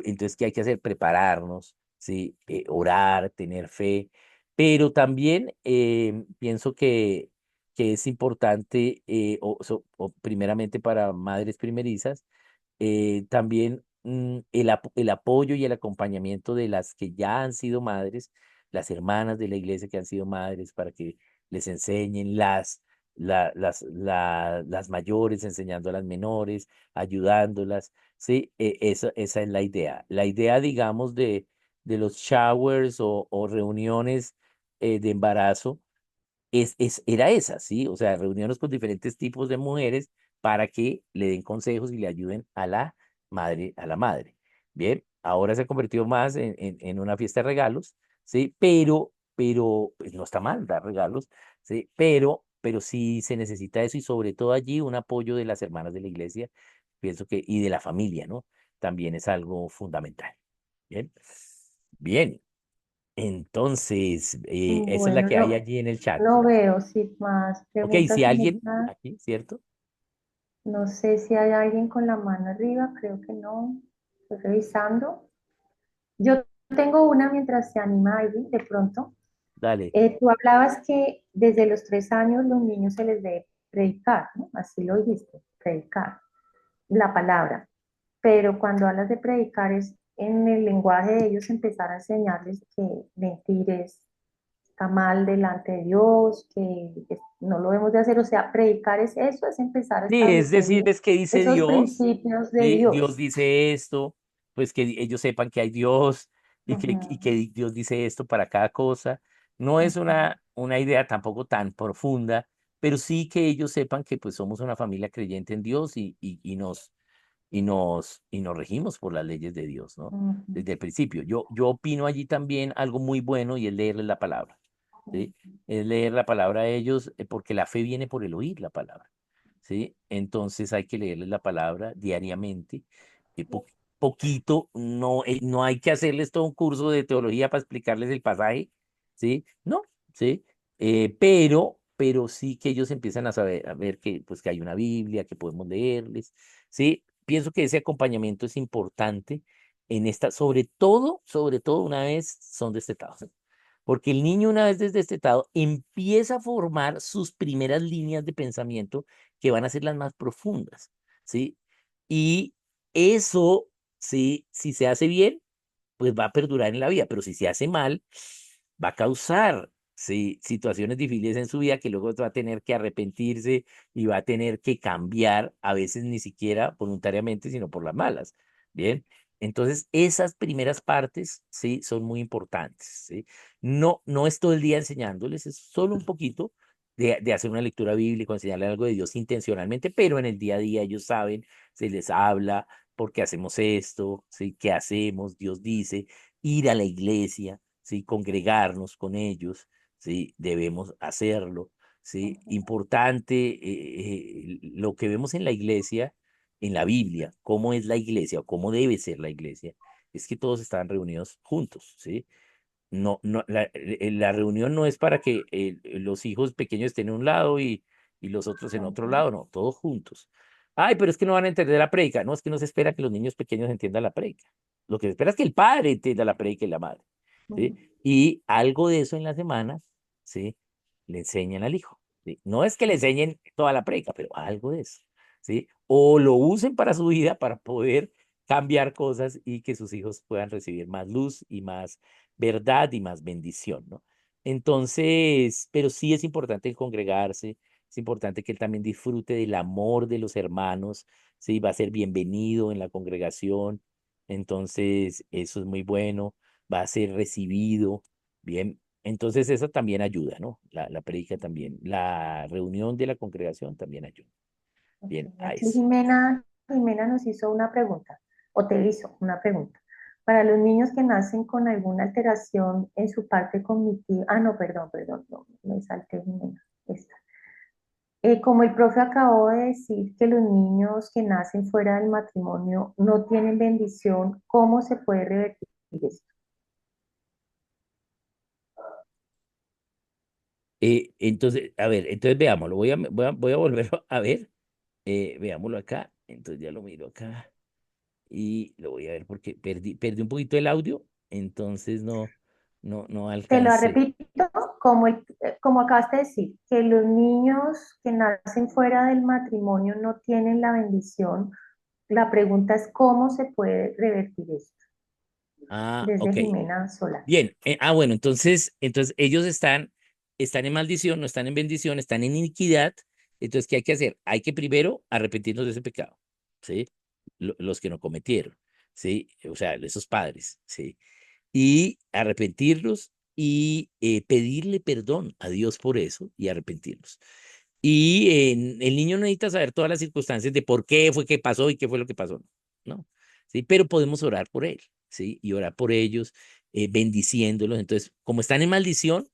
Entonces, ¿qué hay que hacer? Prepararnos, ¿sí? Orar, tener fe, pero también pienso que es importante, o primeramente para madres primerizas, también el apoyo y el acompañamiento de las que ya han sido madres, las hermanas de la iglesia que han sido madres, para que les enseñen las mayores, enseñando a las menores, ayudándolas. Sí, esa es la idea. La idea, digamos, de los showers o reuniones de embarazo era esa, ¿sí? O sea, reuniones con diferentes tipos de mujeres para que le den consejos y le ayuden a la madre, a la madre. Bien, ahora se ha convertido más en una fiesta de regalos, ¿sí? Pero pues no está mal dar regalos, ¿sí? Pero sí se necesita eso y sobre todo allí un apoyo de las hermanas de la iglesia, pienso que, y de la familia, ¿no? También es algo fundamental. Bien, bien. Entonces, esa es la Bueno, que hay no, allí en el chat. no veo si más Ok, si preguntas en el alguien chat. aquí, ¿cierto? No sé si hay alguien con la mano arriba, creo que no. Estoy revisando. Yo tengo una mientras se anima alguien, de pronto. Dale. Tú hablabas que desde los 3 años los niños se les debe predicar, ¿no? Así lo dijiste, predicar la palabra. Pero cuando hablas de predicar es en el lenguaje de ellos empezar a enseñarles que mentir está mal delante de Dios, que no lo debemos de hacer. O sea, predicar es eso, es empezar a Sí, es establecer decirles qué dice esos Dios, principios de ¿sí? Dios Dios. dice esto, pues que ellos sepan que hay Dios y Ujú, que Dios dice esto para cada cosa. No es ujú, una idea tampoco tan profunda, pero sí que ellos sepan que pues somos una familia creyente en Dios y nos regimos por las leyes de Dios, ¿no? ujú, Desde el principio. Yo opino allí también algo muy bueno y es leerles la palabra, ¿sí? Es leer la palabra a ellos porque la fe viene por el oír la palabra. ¿Sí? Entonces hay que leerles la palabra diariamente, poquito, no hay que hacerles todo un curso de teología para explicarles el pasaje, ¿sí? No, ¿sí? Pero sí que ellos empiezan a saber, a ver que, pues, que hay una Biblia, que podemos leerles, ¿sí? Pienso que ese acompañamiento es importante en esta, sobre todo una vez son destetados. Porque el niño una vez desdestetado empieza a formar sus primeras líneas de pensamiento que van a ser las más profundas, ¿sí? Y eso, ¿sí? Si se hace bien, pues va a perdurar en la vida, pero si se hace mal, va a causar, ¿sí? Situaciones difíciles en su vida que luego va a tener que arrepentirse y va a tener que cambiar, a veces ni siquiera voluntariamente, sino por las malas, ¿bien? Entonces, esas primeras partes, sí, son muy importantes, ¿sí? No, no es todo el día enseñándoles, es solo un poquito de hacer una lectura bíblica, enseñarles algo de Dios intencionalmente, pero en el día a día ellos saben, se les habla, por qué hacemos esto, ¿sí? ¿Qué hacemos? Dios dice, ir a la iglesia, ¿sí? Congregarnos con ellos, ¿sí? Debemos hacerlo, ¿sí? Importante, lo que vemos en la iglesia en la Biblia, cómo es la iglesia o cómo debe ser la iglesia, es que todos estaban reunidos juntos, ¿sí? No, no, la reunión no es para que los hijos pequeños estén en un lado y los otros en otro Ujú, lado, no, todos juntos. Ay, pero es que no van a entender la prédica. No, es que no se espera que los niños pequeños entiendan la prédica. Lo que se espera es que el padre entienda la prédica y la madre, ¿sí? ujú, Y algo de eso en las semanas, ¿sí? Le enseñan al hijo, ¿sí? No es que le enseñen toda la prédica, pero algo de eso, ¿sí? O lo usen para su vida para poder cambiar cosas y que sus hijos puedan recibir más luz y más verdad y más bendición, ¿no? Entonces, pero sí es importante el congregarse, es importante que él también disfrute del amor de los hermanos, sí, va a ser bienvenido en la congregación, entonces eso es muy bueno, va a ser recibido, bien, entonces eso también ayuda, ¿no? La predica también, la reunión de la congregación también ayuda, ok. bien, a Aquí eso. Jimena nos hizo una pregunta, o te hizo una pregunta. Para los niños que nacen con alguna alteración en su parte cognitiva, no, perdón, no, me salté Jimena, esta. Como el profe acabó de decir que los niños que nacen fuera del matrimonio no tienen bendición, ¿cómo se puede revertir esto? Entonces, a ver, entonces veámoslo, voy a volver a ver, veámoslo acá, entonces ya lo miro acá y lo voy a ver porque perdí un poquito el audio, entonces no Te lo alcancé. repito, como acabaste de decir, que los niños que nacen fuera del matrimonio no tienen la bendición. La pregunta es cómo se puede revertir esto. Ah, Desde ok, Jimena Sola. bien, bueno, entonces ellos están en maldición, no están en bendición, están en iniquidad, entonces, ¿qué hay que hacer? Hay que primero arrepentirnos de ese pecado, ¿sí? Los que no cometieron, ¿sí? O sea, esos padres, ¿sí? Y arrepentirlos y pedirle perdón a Dios por eso y arrepentirlos. Y el niño no necesita saber todas las circunstancias de por qué fue que pasó y qué fue lo que pasó, ¿no? Sí, pero podemos orar por él, ¿sí? Y orar por ellos, bendiciéndolos. Entonces, como están en maldición,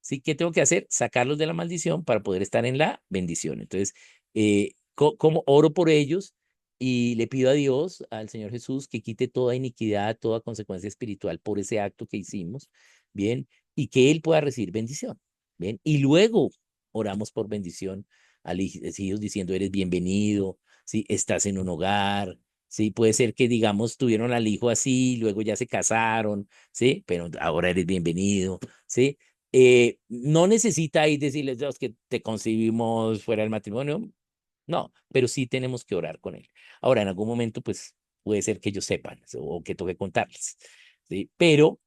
¿sí? ¿Qué tengo que hacer? Sacarlos de la maldición para poder estar en la bendición. Entonces, como oro por ellos y le pido a Dios, al Señor Jesús, que quite toda iniquidad, toda consecuencia espiritual por ese acto que hicimos, ¿bien? Y que Él pueda recibir bendición, ¿bien? Y luego oramos por bendición a los hijos diciendo, eres bienvenido, ¿sí? Estás en un hogar, ¿sí? Puede ser que, digamos, tuvieron al hijo así, luego ya se casaron, ¿sí? Pero ahora eres bienvenido, ¿sí? No necesita ahí decirles, Dios, que te concibimos fuera del matrimonio, no, pero sí tenemos que orar con él. Ahora, en algún momento, pues, puede ser que ellos sepan o que toque contarles, ¿sí? Pero,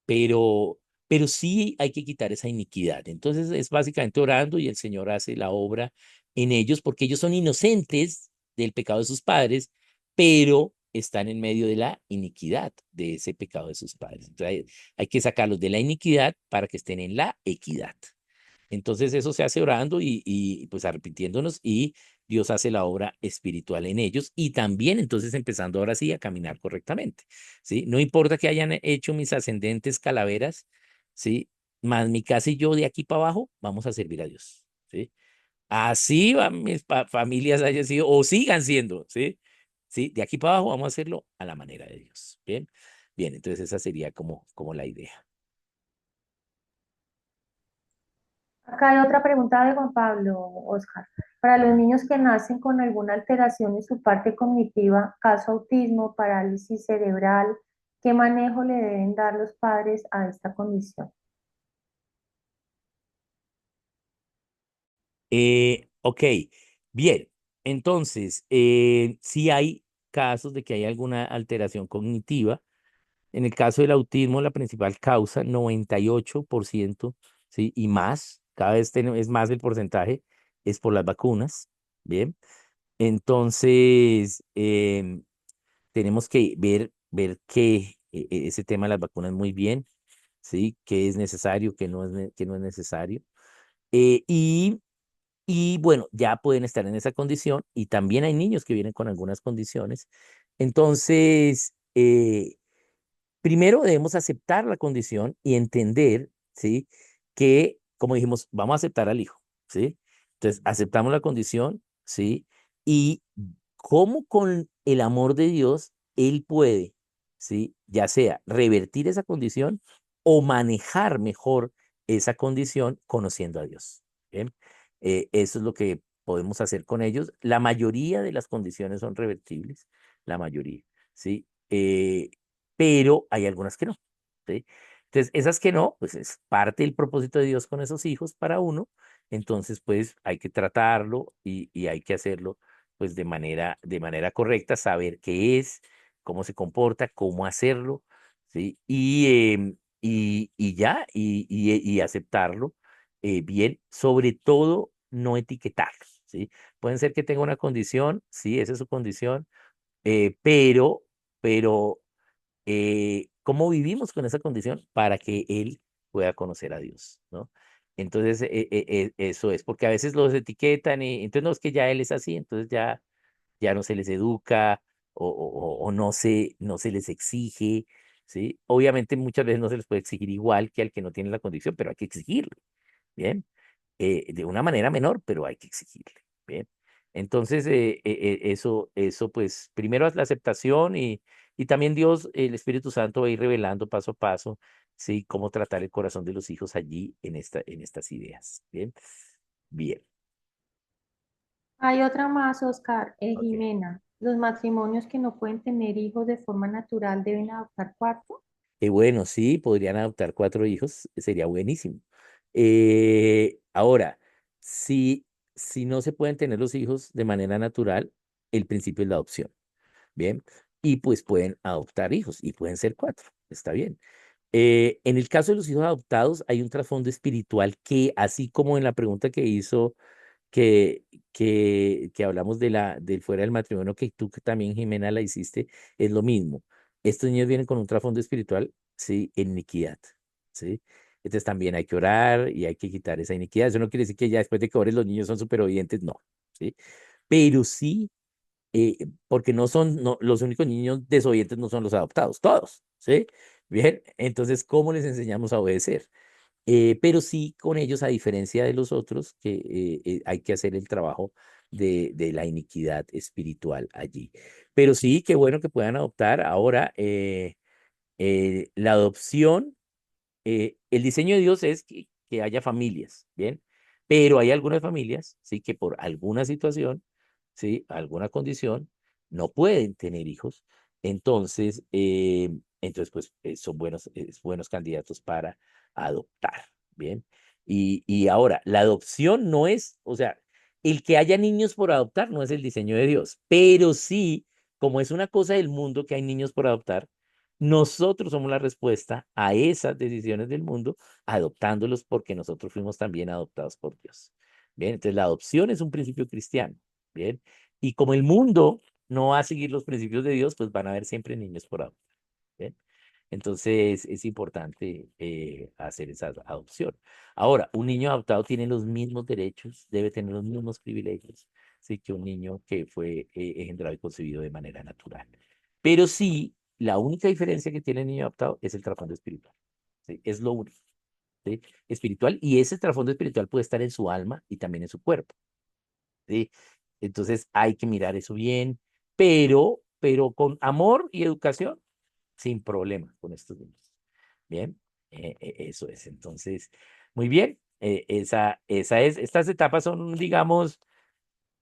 pero sí hay que quitar esa iniquidad. Entonces es básicamente orando y el Señor hace la obra en ellos porque ellos son inocentes del pecado de sus padres, pero están en medio de la iniquidad de ese pecado de sus padres. Entonces hay que sacarlos de la iniquidad para que estén en la equidad. Entonces eso se hace orando y pues arrepintiéndonos y Dios hace la obra espiritual en ellos y también entonces empezando ahora sí a caminar correctamente, ¿sí? No importa que hayan hecho mis ascendentes calaveras, ¿sí? Más mi casa y yo de aquí para abajo vamos a servir a Dios, ¿sí? Así van mis familias hayan sido o sigan siendo, ¿sí? ¿Sí? De aquí para abajo vamos a hacerlo a la manera de Dios, ¿bien? Bien, entonces esa sería como la idea. Acá hay otra pregunta de Juan Pablo, Oscar. Para los niños que nacen con alguna alteración en su parte cognitiva, caso autismo, parálisis cerebral, ¿qué manejo le deben dar los padres a esta condición? Ok, bien. Entonces, sí hay casos de que hay alguna alteración cognitiva. En el caso del autismo, la principal causa, 98%, ¿sí? Y más, cada vez es más el porcentaje, es por las vacunas. Bien. Entonces, tenemos que ver. ver que ese tema de las vacunas muy bien, ¿sí? Qué es necesario, qué no es, qué no es necesario. Eh, y, y bueno, ya pueden estar en esa condición y también hay niños que vienen con algunas condiciones. Entonces, primero debemos aceptar la condición y entender, ¿sí? Que, como dijimos, vamos a aceptar al hijo, ¿sí? Entonces, aceptamos la condición, ¿sí? Y cómo con el amor de Dios, Él puede, ¿sí? Ya sea revertir esa condición o manejar mejor esa condición conociendo a Dios, ¿bien? Eso es lo que podemos hacer con ellos. La mayoría de las condiciones son revertibles, la mayoría, ¿sí? Pero hay algunas que no, ¿sí? Entonces, esas que no, pues es parte del propósito de Dios con esos hijos para uno, entonces pues hay que tratarlo y hay que hacerlo pues de manera correcta, saber qué es, cómo se comporta, cómo hacerlo, ¿sí? Y ya, y aceptarlo bien, sobre todo no etiquetarlo, ¿sí? Pueden ser que tenga una condición, sí, esa es su condición, pero cómo vivimos con esa condición para que él pueda conocer a Dios, ¿no? Entonces, eso es, porque a veces los etiquetan y entonces no es que ya él es así, entonces ya no se les educa o no se les exige, ¿sí? Obviamente muchas veces no se les puede exigir igual que al que no tiene la condición, pero hay que exigirlo, ¿bien? De una manera menor, pero hay que exigirle, ¿bien? Entonces, eso, pues, primero es la aceptación y también Dios, el Espíritu Santo va a ir revelando paso a paso, ¿sí? Cómo tratar el corazón de los hijos allí en estas ideas, ¿bien? Bien, Hay otra más, Oscar, ok. Jimena. Los matrimonios que no pueden tener hijos de forma natural deben adoptar cuarto. Bueno, sí, podrían adoptar 4 hijos, sería buenísimo. Ahora, si, si no se pueden tener los hijos de manera natural, el principio es la adopción. Bien, y pues pueden adoptar hijos y pueden ser 4, está bien. En el caso de los hijos adoptados, hay un trasfondo espiritual que, así como en la pregunta que hizo, que, que hablamos de del fuera del matrimonio, que tú que también, Jimena, la hiciste, es lo mismo. Estos niños vienen con un trasfondo espiritual, sí, en iniquidad, ¿sí? Entonces también hay que orar y hay que quitar esa iniquidad. Eso no quiere decir que ya después de que ores los niños son súper obedientes, no, ¿sí? Pero sí porque no son, no, los únicos niños desobedientes no son los adoptados, todos, ¿sí? Bien, entonces, ¿cómo les enseñamos a obedecer? Pero sí con ellos, a diferencia de los otros, que hay que hacer el trabajo de la iniquidad espiritual allí. Pero sí, qué bueno que puedan adoptar. Ahora, la adopción el diseño de Dios es que haya familias, ¿bien? Pero hay algunas familias, sí, que por alguna situación, sí, alguna condición, no pueden tener hijos. Entonces, pues son buenos candidatos para adoptar, ¿bien? Y ahora, la adopción no es, o sea, el que haya niños por adoptar no es el diseño de Dios, pero sí, como es una cosa del mundo que hay niños por adoptar, nosotros somos la respuesta a esas decisiones del mundo, adoptándolos porque nosotros fuimos también adoptados por Dios. Bien, entonces la adopción es un principio cristiano. Bien, y como el mundo no va a seguir los principios de Dios, pues van a haber siempre niños por adoptar. Bien, entonces es importante hacer esa adopción. Ahora, un niño adoptado tiene los mismos derechos, debe tener los mismos privilegios, sí, que un niño que fue engendrado y concebido de manera natural. Pero sí, la única diferencia que tiene el niño adoptado es el trasfondo espiritual. ¿Sí? Es lo único, ¿sí? Espiritual, y ese trasfondo espiritual puede estar en su alma y también en su cuerpo. ¿Sí? Entonces hay que mirar eso bien, pero con amor y educación, sin problema con estos niños. Bien, eso es. Entonces, muy bien. Esa es. Estas etapas son, digamos,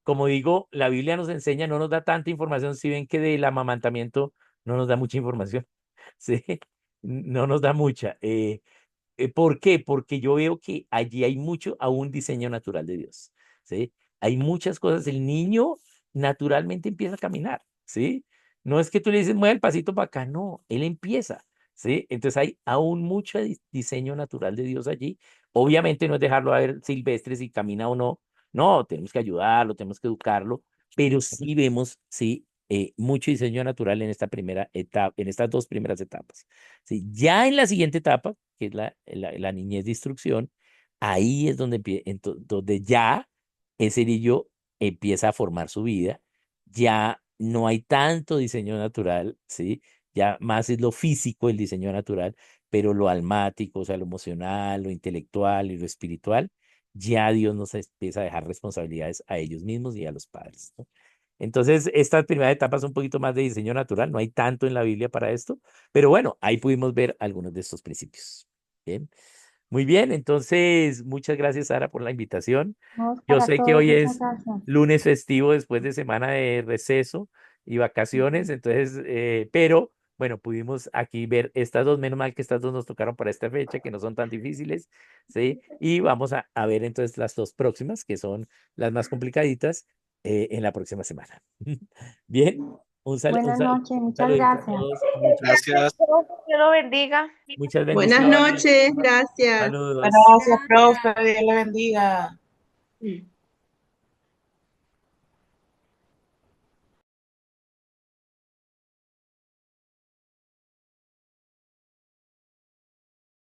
como digo, la Biblia nos enseña, no nos da tanta información, si ven que del amamantamiento no nos da mucha información, ¿sí? No nos da mucha. ¿Por qué? Porque yo veo que allí hay mucho a un diseño natural de Dios, ¿sí? Hay muchas cosas. El niño naturalmente empieza a caminar, ¿sí? No es que tú le dices, mueve el pasito para acá, no, él empieza, ¿sí? Entonces hay aún mucho diseño natural de Dios allí. Obviamente no es dejarlo a ver silvestre si camina o no, no, tenemos que ayudarlo, tenemos que educarlo, pero sí vemos, sí, mucho diseño natural en esta primera etapa, en estas dos primeras etapas. ¿Sí? Ya en la siguiente etapa, que es la niñez de instrucción, ahí es donde, donde ya ese niño empieza a formar su vida, ya no hay tanto diseño natural, ¿sí? Ya más es lo físico el diseño natural, pero lo almático, o sea, lo emocional, lo intelectual y lo espiritual, ya Dios nos empieza a dejar responsabilidades a ellos mismos y a los padres, ¿no? Entonces, esta primera etapa es un poquito más de diseño natural, no hay tanto en la Biblia para esto, pero bueno, ahí pudimos ver algunos de estos principios. Bien, muy bien, entonces, muchas gracias, Sara, por la invitación. Vamos Yo para sé que todos, hoy muchas es gracias. lunes festivo después de semana de receso y vacaciones, entonces, pero bueno, pudimos aquí ver estas dos, menos mal que estas dos nos tocaron para esta fecha, que no son tan difíciles, ¿sí? Y vamos a ver entonces las dos próximas, que son las más complicaditas, en la próxima semana. Bien, Buenas noches, un muchas saludito a gracias. todos, muchas, Gracias. Dios lo bendiga. muchas Buenas bendiciones, noches, gracias. saludos. Gracias, profe. Dios le bendiga.